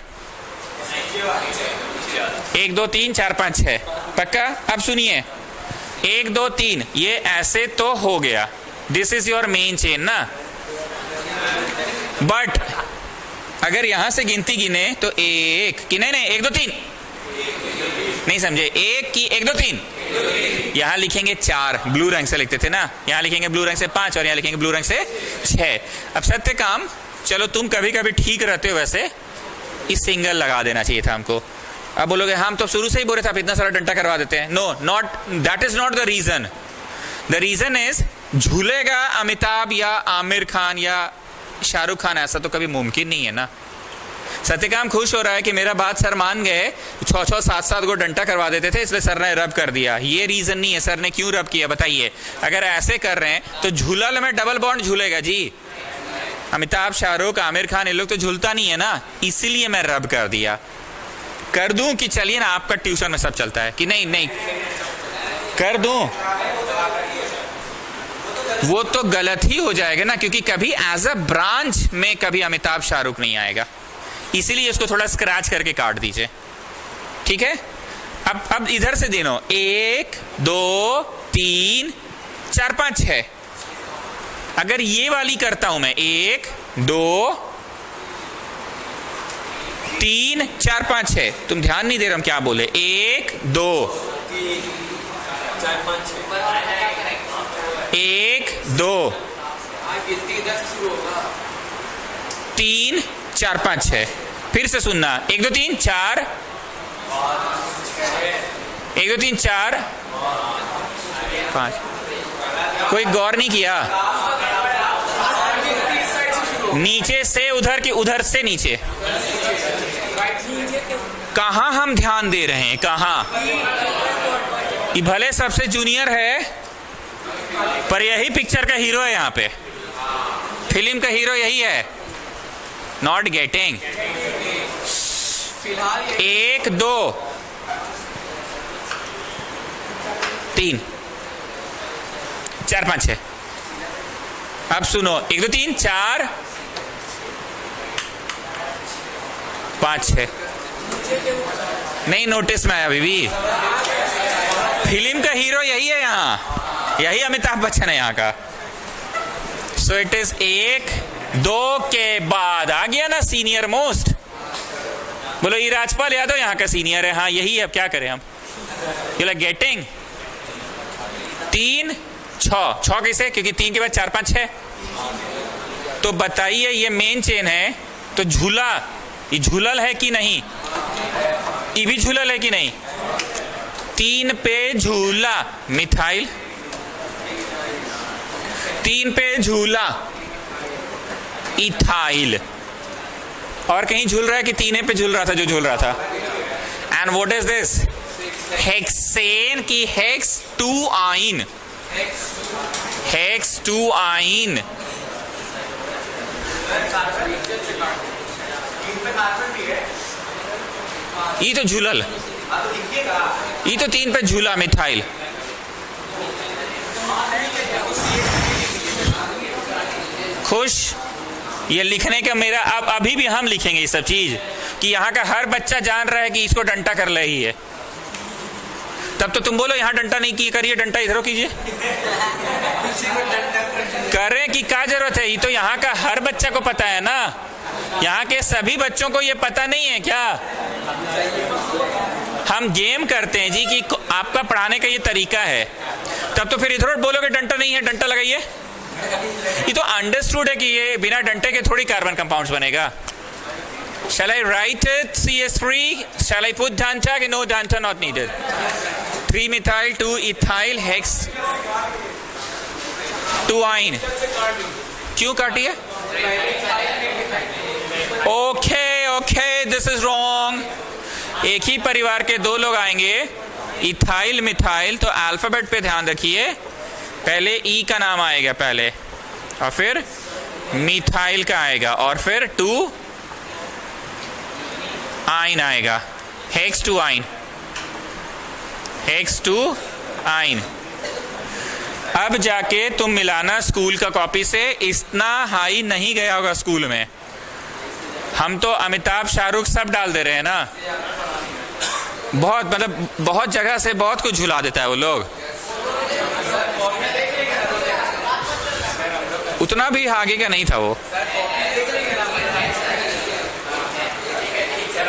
1 2 3 4 5 6 पक्का? अब सुनिए 1 2 3 ये ऐसे तो हो गया, this is your main chain ना। बट अगर यहां से गिनती गिने तो 1 कि नहीं 1 2 3 नहीं समझे? 1 की 1 2 3 यहां लिखेंगे 4, ब्लू रंग से लिखते थे ना, यहां लिखेंगे ब्लू रंग से 5 और यहां लिखेंगे ब्लू रंग से 6। अब सत्य काम, चलो तुम कभी कभी ठीक रहते हो, वैसे इस सिंगल लगा देना चाहिए था हमको। अब बोलोगे हम तो शुरू से ही बोल रहे थे आप इतना सारा डंडा करवा देते हैं। No, not that is not the reason. The reason is झूलेगा अमिताभ या आमिर खान या शाहरुख खान, ऐसा तो कभी मुमकिन नहीं है ना। सत्यकाम खुश हो रहा है कि मेरा बात सर मान गए, 6 7 7 को डंडा करवा देते थे इसलिए सर ने रब कर दिया। ये रीजन नहीं है। सर ने क्यों रब किया बताइए? अगर ऐसे कर रहे हैं तो झूलल में डबल बॉन्ड झूलेगा जी। अमिताभ, शाहरुख, आमिर खान ये लोग तो झूलता नहीं है ना, इसीलिए मैं रब कर दिया। कर दूं कि चलिए ना आपका ट्यूशन में सब चलता है कि नहीं? नहीं कर दूं, वो तो गलत ही हो जाएगा ना, क्योंकि कभी एज अ ब्रांच में कभी अमिताभ शाहरुख नहीं आएगा। इसीलिए इसको थोड़ा स्क्रैच करके काट दीजिए, ठीक है? अब इधर से देनो 1 2 3 4 5 6। अगर ये वाली करता हूं मैं 1 2 3 4 5 6, तुम ध्यान नहीं दे रहे हम क्या बोले। 1 2 1 2 3 4 5 6। फिर से सुनना 1 2 3 4 1 2 3 4 5। कोई गौर नहीं किया? नीचे से उधर की उधर से नीचे, कहां हम ध्यान दे रहे हैं? कहां? ये भले सबसे जूनियर है पर यही पिक्चर का हीरो है, यहां पे फिल्म का हीरो यही है। Not getting? 1 2 3 4 5 6। अब सुनो 1 2 3 4 5 6। नहीं नोटिस में आया अभी भी? फिल्म का हीरो यही है, यहाँ यही अमिताभ बच्चन है यहाँ का। सो इट इज 1 2 के बाद आ गया ना सीनियर मोस्ट। बोलो ये राजपाल यादव यहाँ का सीनियर है। हाँ यही है, अब क्या करें हम? You like getting? 3 6 कैसे? क्योंकि 3 के बाद 4 5 6। तो बताइए ये मेन चेन है, तो झूला ये झूलल है कि नहीं? ये भी झूलल है कि नहीं? 3 पे झूला मिथाइल, 3 पे झूला इथाइल। और कहीं झूल रहा है कि 3 पे झूल रहा था जो झूल रहा था? And what is this? Hexane की हेक्स 2 आइन, हेक्स 2 आइन। ये तो झूलल, ये तो 3 पे झूला मिथाइल। खुश? ये लिखने का मेरा, अब अभी भी हम लिखेंगे ये सब चीज कि यहाँ का हर बच्चा जान रहा है कि इसको डंटा कर रही है। तब तो तुम बोलो यहाँ डंटा नहीं की करिए, डंटा इधरों कीजिए। करें कि क्या जरूरत है? ये तो यहाँ का हर बच्चा को पता है ना, यहाँ के सभी बच्चों को ये पता नहीं है क्या? हम गेम करते हैं जी कि आपका पढ़ाने का ये तरीका है, तब तो फिर इधर बोलोगे डंटा नहीं है, डंटा लगाइए। ये तो अंडरस्टूड है कि ये बिना डंटे के थोड़ी कार्बन कंपाउंड्स बनेगा। Shall I write it CS3? Shall I put danta? No, danta not needed. 3 methyl 2 ethyl hex 2 आइन। क्यों काटी है? Okay, this is wrong. एक ही परिवार के 2 लोग आएंगे, इथाइल मिथाइल, तो अल्फाबेट पे ध्यान रखिए। पहले ई का नाम आएगा पहले, और फिर मिथाइल का आएगा, और फिर 2 आइन आएगा। हेक्स 2 आइन, हेक्स 2 आइन। अब जाके तुम मिलाना स्कूल का कॉपी से, इतना हाई नहीं गया होगा स्कूल में। हम तो अमिताभ शाहरुख सब डाल दे रहे हैं ना, बहुत मतलब बहुत जगह से बहुत कुछ झुला देता है वो लोग। उतना भी आगे का नहीं था वो।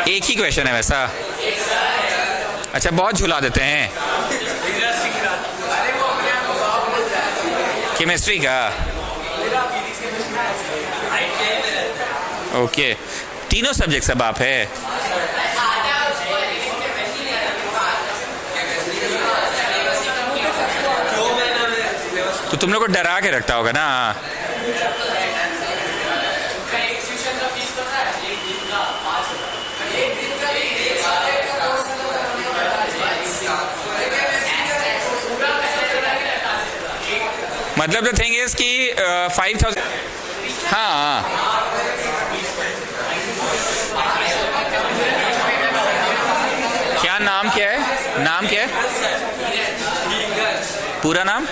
एक ही क्वेश्चन है वैसा? अच्छा, बहुत झुला देते हैं केमिस्ट्री का। ओके, तीनों सब्जेक्ट सब आप है। तो तुम लोग को डरा के रखता होगा ना। मतलब द थिंग इज कि 5000। हाँ, क्या नाम क्या है? नाम क्या है? पूरा नाम?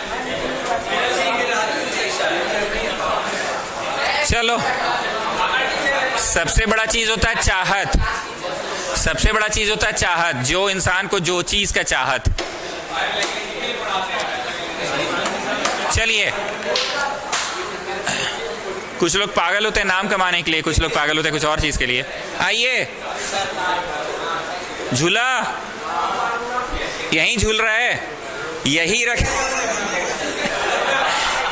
चलो, सबसे बड़ा चीज होता है चाहत, सबसे बड़ा चीज होता है चाहत, जो इंसान को जो चीज का चाहत। चलिए, कुछ लोग पागल होते हैं नाम कमाने के लिए, कुछ लोग पागल होते हैं कुछ और चीज के लिए। आइए, झूला यहीं झूल रहा है, यही रखे,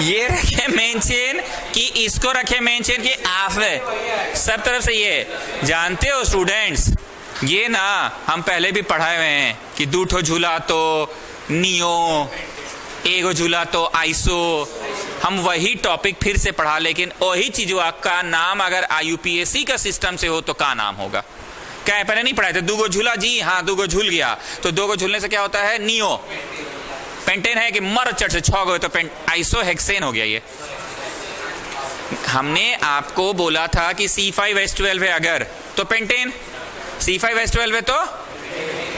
ये रखे मेन चेन कि इसको रखे मेन चेन की आफ है सब तरफ से। ये जानते हो स्टूडेंट्स, ये ना हम पहले भी पढ़ाए हुए हैं कि 2 ठो झूला तो नियो, एगो झूला तो आइसो। हम वही टॉपिक फिर से पढ़ा, लेकिन वही चीज का नाम अगर IUPAC का सिस्टम से हो तो क्या नाम होगा? क्या है, पहले नहीं पढ़ाए थे? 2 गो झूला जी, हाँ 2 गो झूल गया, तो 2 गो झूलने से क्या होता है? नियो। पेंटेन है कि मर चढ़ से 6 गो तो आइसो हेक्सेन हो गया। ये हमने आपको बोला था कि C5H12 है अगर, तो पेंटेन। C5H12 है तो,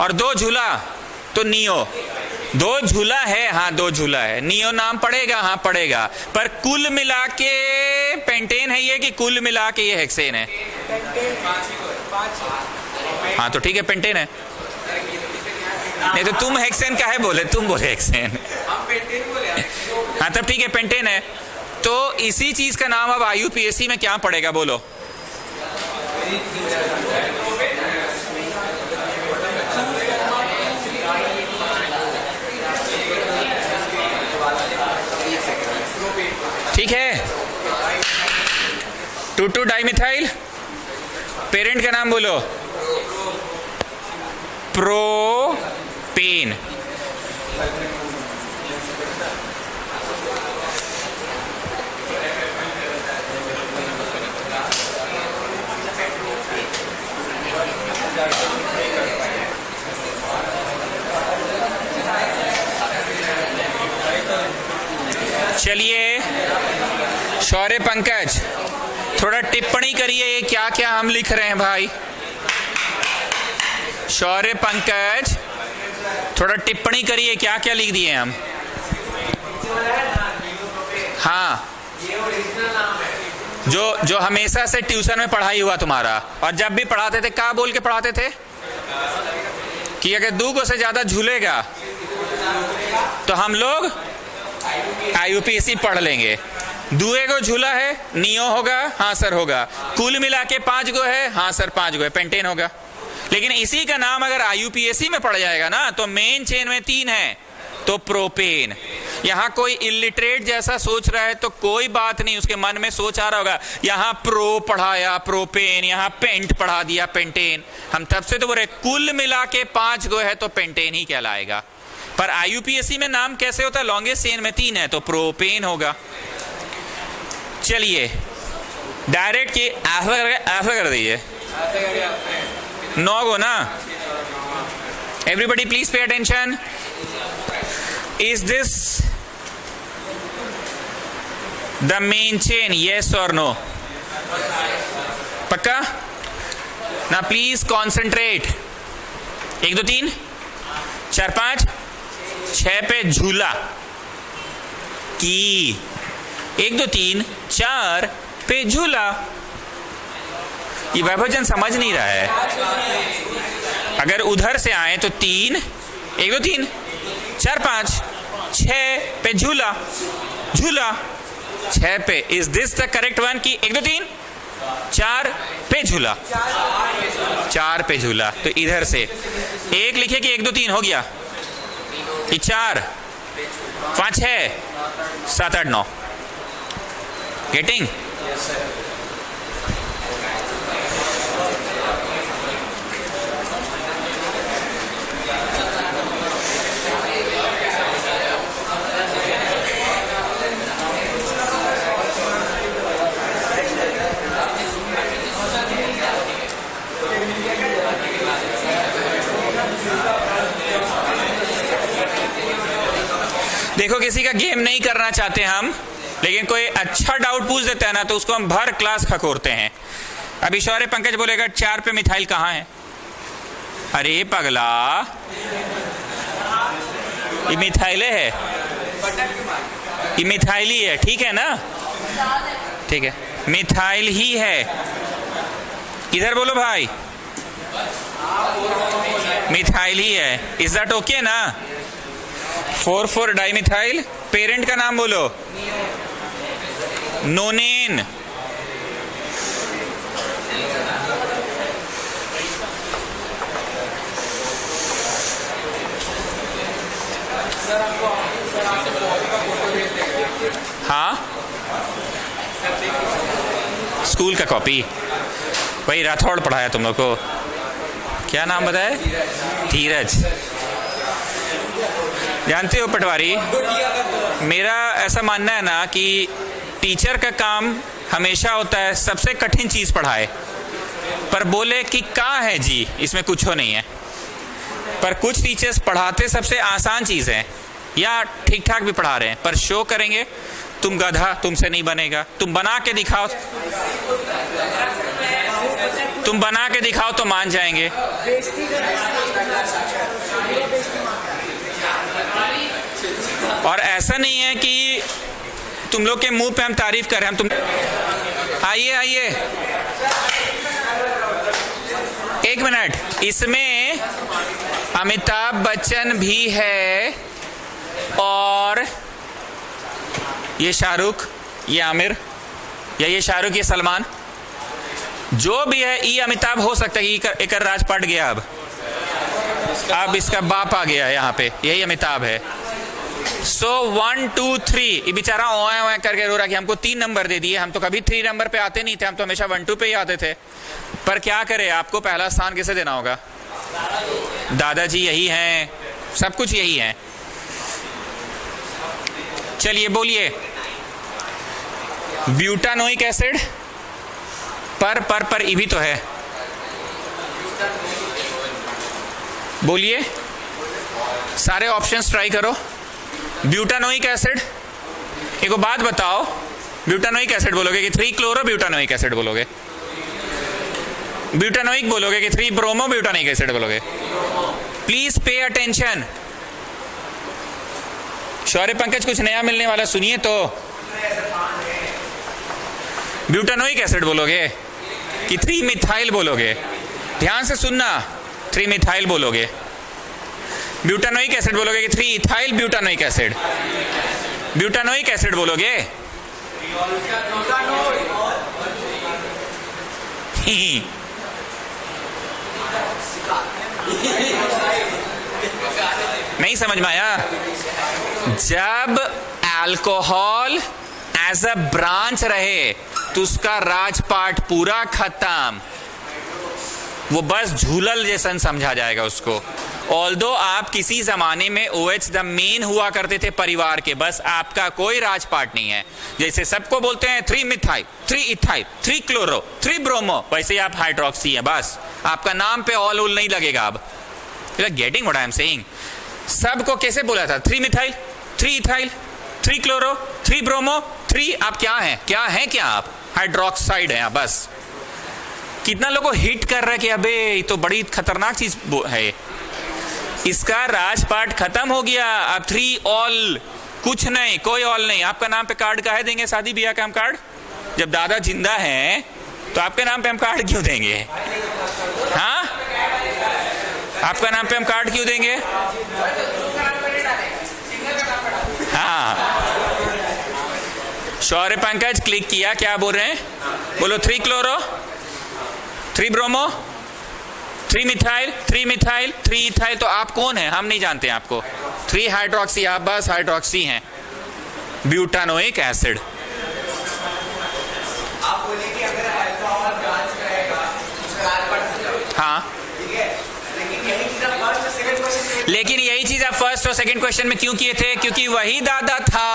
और 2 झूला तो नियो। 2 झूला है, हाँ 2 झूला है, नियो नाम पड़ेगा, हाँ पड़ेगा, पर कुल मिला के पेंटेन है ये कि कुल मिला के ये हेक्सेन है? हाँ तो ठीक है, पेंटेन है। नहीं तो तुम हेक्सेन काहे बोले? तुम बोले हेक्सेन। हाँ तब ठीक है, पेंटेन है। तो इसी चीज का नाम अब IUPAC में क्या पड़ेगा बोलो? ठीक है, 2,2 डाइमिथाइल। पेरेंट का नाम बोलो? प्रोपेन। टिप्पणी करिए, ये क्या क्या हम लिख रहे हैं भाई। शौर्य, पंकज, थोड़ा टिप्पणी करिए, क्या क्या लिख दिए हम। हाँ, जो हमेशा से ट्यूशन में पढ़ाई हुआ तुम्हारा, और जब भी पढ़ाते थे क्या बोल के पढ़ाते थे कि अगर 2 से ज्यादा झूलेगा तो हम लोग IUPAC पढ़ लेंगे। 2 को झूला है, नियो होगा, हाँ सर होगा। कुल मिला के 5 गो है, हाँ सर 5 गो है, पेंटेन होगा। लेकिन इसी का नाम अगर IUPAC में पड़ जाएगा ना तो मेन चेन में 3 है तो प्रोपेन। यहां कोई इलिटरेट जैसा सोच रहा है तो कोई बात नहीं, उसके मन में सोच आ रहा होगा यहां प्रो पढ़ाया प्रोपेन, यहां पेंट पढ़ा दिया पेंटेन। हम तब से तो बोले कुल मिला के 5 गो है तो पेंटेन ही कहलाएगा। पर IUPAC में नाम कैसे होता है, लॉन्गेस्ट चेन में 3 है तो प्रोपेन होगा। चलिए डायरेक्ट की ऐसा कर दीजिए, 9 गो ना। Everybody please pay attention. Is this the main chain? Yes or no? पक्का ना? Please concentrate. 1 2 3 4 5 6 पे झूला की, 1 2 3 4 पे झूला। ये वैभवजन समझ नहीं रहा है। अगर उधर से आए तो 3 1 2 3 4 5 6 पे झूला, झूला 6 पे। Is this the correct one की 1 2 3 4 पे झूला, 4 पे झूला। तो इधर से 1 लिखे कि 1 2 3 हो गया, कि 4 5 6 7 8 9। गेटिंग? देखो किसी का गेम नहीं करना चाहते हम, लेकिन कोई अच्छा डाउट पूछ देता है ना तो उसको हम भर क्लास खकोरते हैं। अभी शौर्य पंकज बोलेगा 4 पे मिथाइल कहाँ है? अरे पगला, ये मिथाइले है, ये मिथाइल ही है, ठीक है ना? ठीक है, मिथाइल ही है। इधर बोलो भाई, मिथाइल ही है। इज दैट ओके ना? 4,4 डाइमिथाइल। पेरेंट का नाम बोलो, नोनेन। हाँ, स्कूल का कॉपी वही राठौड़ पढ़ाया तुम लोग को। क्या नाम बताया? धीरज। जानते हो पटवारी, मेरा ऐसा मानना है ना कि टीचर का काम हमेशा होता है सबसे कठिन चीज पढ़ाए, पर बोले कि कहाँ है जी, इसमें कुछ हो नहीं है। पर कुछ टीचर्स पढ़ाते सबसे आसान चीज है या ठीक ठाक भी पढ़ा रहे हैं, पर शो करेंगे तुम गधा, तुमसे नहीं बनेगा, तुम बना के दिखाओ, तुम बना के दिखाओ तो मान जाएंगे। और ऐसा नहीं है कि तुम लोग के मुंह पे हम तारीफ कर रहे हैं, हम तुम आइए आइए 1 मिनट, इसमें अमिताभ बच्चन भी है और ये शाहरुख, ये आमिर, या ये शाहरुख, ये सलमान, जो भी है। ये अमिताभ हो सकता है कि एक राज पट गया, अब इसका बाप आ गया यहाँ पे, यही अमिताभ है। सो 1 2 3, ये बेचारा ओए ओए करके रो रहा कि हमको 3 नंबर दे दिए, हम तो कभी 3 नंबर पे आते नहीं थे, हम तो हमेशा 1 2 पे ही आते थे। पर क्या करे, आपको पहला स्थान किसे देना होगा? दादाजी यही हैं, सब कुछ यही है। चलिए बोलिए, ब्यूटानोइक एसिड पर ये भी तो है, बोलिए सारे ऑप्शंस ट्राई करो। ब्यूटानोइक एसिड, एक बात बताओ, ब्यूटानोइक एसिड बोलोगे कि 3 क्लोरो ब्यूटानोइक एसिड बोलोगे? ब्यूटानोइक बोलोगे कि 3 ब्रोमो ब्यूटानोइक एसिड बोलोगे? Please pay attention. Shaurya Pankaj कुछ नया मिलने वाला सुनिए तो। ब्यूटानोइक एसिड बोलोगे कि 3 मिथाइल बोलोगे? ध्यान से सुनना, 3 मिथाइल बोलोगे। ब्यूटानोइक एसिड बोलोगे कि 3 ethyl butanoic acid? Butanoic acid बोलोगे? नहीं समझ में आया? जब अल्कोहल एज अ ब्रांच रहे तो उसका राजपाट पूरा खत्म, वो बस झूलल जैसन समझा जाएगा उसको। ऑल्दो आप किसी जमाने में OH द मेन हुआ करते थे परिवार के, बस आपका कोई राजपाट नहीं है। जैसे सबको बोलते हैं 3 मिथाइल, 3 इथाइल, 3 क्लोरो, 3 ब्रोमो, वैसे ही आप हाइड्रोक्सी है, बस आपका नाम पे ऑल उल नहीं लगेगा। अब getting what I am saying? सबको कैसे बोला था? 3 मिथाइल, 3 इथाइल, 3 क्लोरो, 3 ब्रोमो, 3 आप क्या हैं? क्या हैं क्या आप? हाइड्रोक्साइड है बस। कितना लोगों को हिट कर रहा है कि अबे ये तो बड़ी खतरनाक चीज है। इसका राजपाट खत्म हो गया। अब 3 ऑल, कुछ नहीं, कोई ऑल नहीं। आपका नाम पे कार्ड काहे देंगे? शादी ब्याह का हम कार्ड, जब दादा जिंदा हैं तो आपके नाम पे हम कार्ड क्यों देंगे? हाँ, आपका नाम पे हम कार्ड क्यों देंगे? हाँ, शौर्य पंकज क्लिक किया, क्या बोल रहे हैं? बोलो 3 chloro, 3 bromo, 3 methyl, 3 methyl, 3 ethyl. तो आप कौन है? हम नहीं जानते हैं आपको। 3 हाइड्रोक्सी, आप बस हाइड्रोक्सी हैं। Butanoic acid. आप बोले कि अगर अल्कोहल ब्रांच रहेगा उसका राजपाट, हाँ, ठीक है, लेकिन यही चीज आप फर्स्ट और सेकंड क्वेश्चन में, लेकिन यही चीज आप फर्स्ट और सेकंड क्वेश्चन में क्यों किए थे? क्योंकि वही दादा था।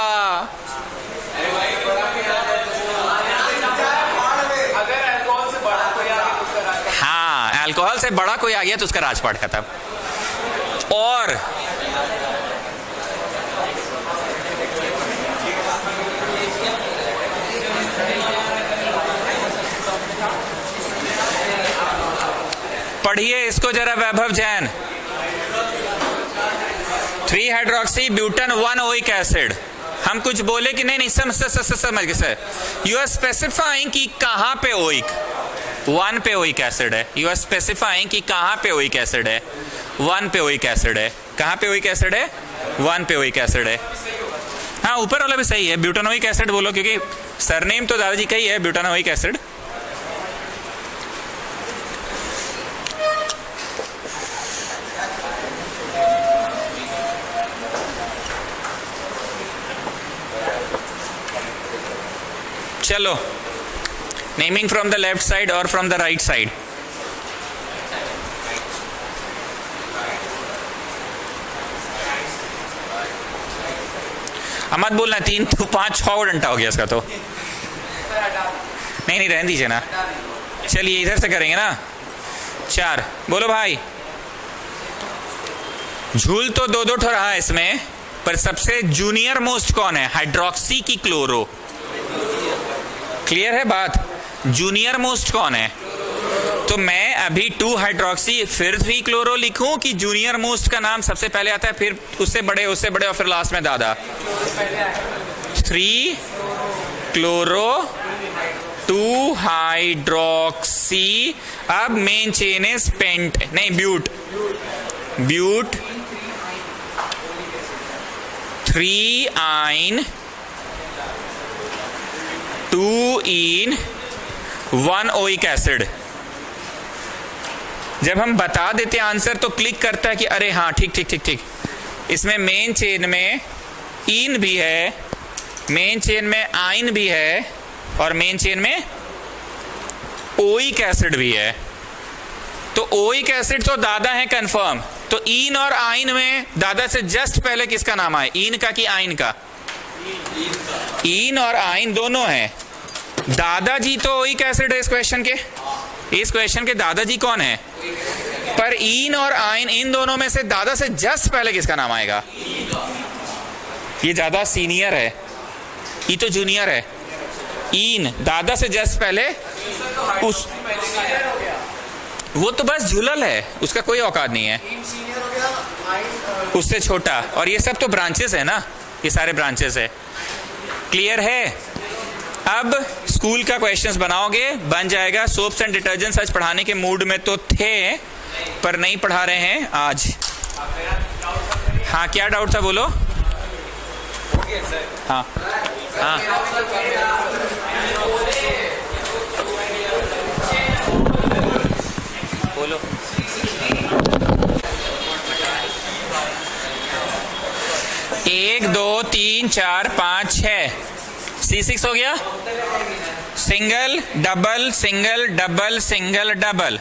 अगर अल्कोहल से बड़ा कोई आ गया तो उसका राजपाट, हाँ, अल्कोहल से बड़ा कोई आ गया तो उसका राजपाट खत्म। और पढ़िए इसको जरा Vaibhav Jain. 3 hydroxy butan 1 oic acid. हम कुछ बोले कि नहीं समझ गए सर। यू आर स्पेसिफाइंग कि कहां पे ओइक? 1 पे ओइक एसिड है। यू आर स्पेसिफाइंग कि कहां पे ओइक एसिड है? 1 पे ओइक एसिड है। कहां पे ओइक एसिड है? 1 पे ओइक एसिड है। हाँ, ऊपर वाला भी सही है, ब्यूटानोइक एसिड बोलो, क्योंकि सरनेम तो दादाजी का ही है, ब्यूटानोइक एसिड। चलो, naming from the left side और फ्रॉम द राइट साइड। मत बोलना 3 तो 5 6 घंटा हो गया इसका तो। नहीं रहने दीजिए ना। चलिए इधर से करेंगे ना। 4 बोलो भाई। झूल तो 2 ठो रहा है इसमें, पर सबसे जूनियर मोस्ट कौन है? हाइड्रोक्सी की क्लोरो? क्लियर है बात? जूनियर मोस्ट कौन है? तो मैं अभी 2 हाइड्रोक्सी फिर 3 क्लोरो लिखूं कि जूनियर मोस्ट का नाम सबसे पहले आता है, फिर उससे बड़े और फिर लास्ट में दादा? 3 क्लोरो 2 हाइड्रोक्सी। अब मेन चेन इज पेंट, नहीं ब्यूट 3 आइन 2 इन 1 ओइक एसिड। जब हम बता देते आंसर तो क्लिक करता है कि अरे हाँ ठीक। इसमें मेन चेन में इन भी है, मेन चेन में आइन भी है, और मेन चेन में ओइक एसिड भी है। तो ओइक एसिड तो दादा है कंफर्म। तो इन और आइन में दादा से जस्ट पहले किसका नाम आए? इन का कि आइन का? इन और आइन दोनों है। दादाजी तो ओइक एसिड है इस क्वेश्चन के दादाजी कौन है? पर इन और आइन इन दोनों में से दादा से जस्ट पहले किसका नाम आएगा? ये ज्यादा सीनियर है, ये तो जूनियर है। इन दादा से जस्ट पहले उस, वो तो बस झूलल है, उसका कोई औकात नहीं है, उससे छोटा। और ये सब तो ब्रांचेस है ना, ये सारे ब्रांचेस है। क्लियर है? अब स्कूल का क्वेश्चंस बनाओगे, बन जाएगा। सोप्स एंड डिटर्जेंट्स आज पढ़ाने के मूड में तो थे, पर नहीं पढ़ा रहे हैं आज। हाँ, क्या डाउट था बोलो। हाँ हाँ, बोलो। एक, दो, तीन, चार, पाँच, छः, C6 हो गया। Single double single double single double.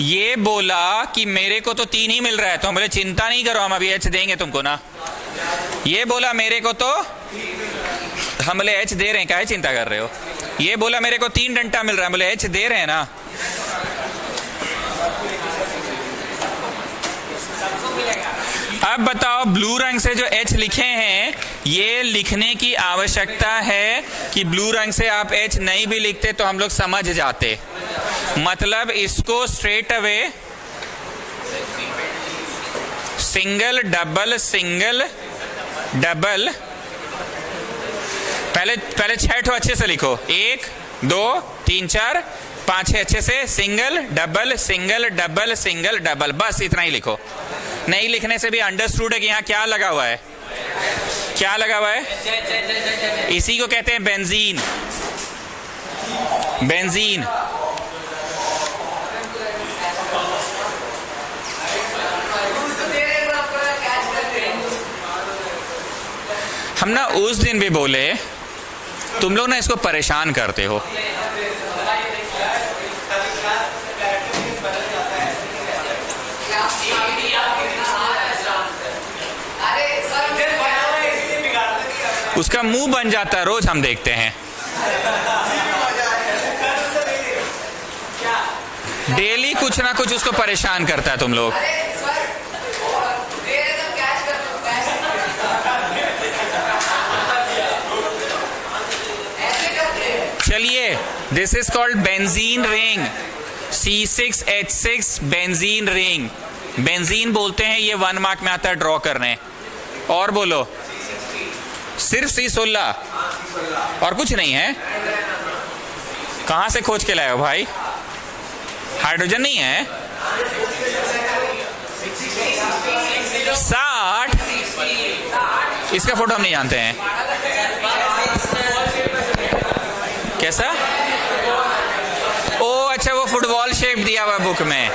ये बोला कि मेरे को तो 3 ही मिल रहा है, तो हम बोले चिंता नहीं करो, हम अभी H देंगे तुमको ना। ये बोला मेरे को तो, हम बोले H दे रहे हैं, काहे चिंता कर रहे हो। ये बोला मेरे को 3 डंडा मिल रहा है, बोले H दे रहे हैं ना। अब बताओ, ब्लू रंग से जो H लिखे हैं, ये लिखने की आवश्यकता है कि ब्लू रंग से आप H नहीं भी लिखते तो हम लोग समझ जाते। मतलब इसको straight away single double single double, पहले 6 ठो अच्छे से लिखो, 1 2 3 4 5 6 अच्छे से, single double single double single double, बस इतना ही लिखो। नहीं लिखने से भी अंडरस्टूड है कि यहाँ क्या लगा हुआ है। क्या लगा हुआ है? इसी को कहते हैं बेंजीन। बेंजीन हम ना उस दिन भी बोले, तुम लोग ना इसको परेशान करते हो। उसका मुंह बन जाता है, रोज हम देखते हैं। डेली कुछ ना कुछ उसको परेशान करता है तुम लोग। चलिए, this is called benzene ring, C6H6 benzene ring. Benzene बोलते हैं, ये 1 मार्क में आता है ड्रॉ करने। और बोलो, सिर्फ C16 और कुछ नहीं है। कहां से खोज के लाए हो भाई? हाइड्रोजन नहीं है। 60, इसका फोटो हम नहीं जानते हैं। कैसा? ओ अच्छा, वो फुटबॉल शेप दिया हुआ बुक में।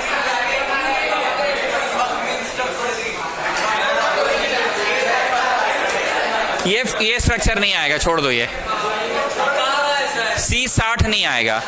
ये स्ट्रक्चर नहीं आएगा, छोड़ दो। ये C60 नहीं आएगा।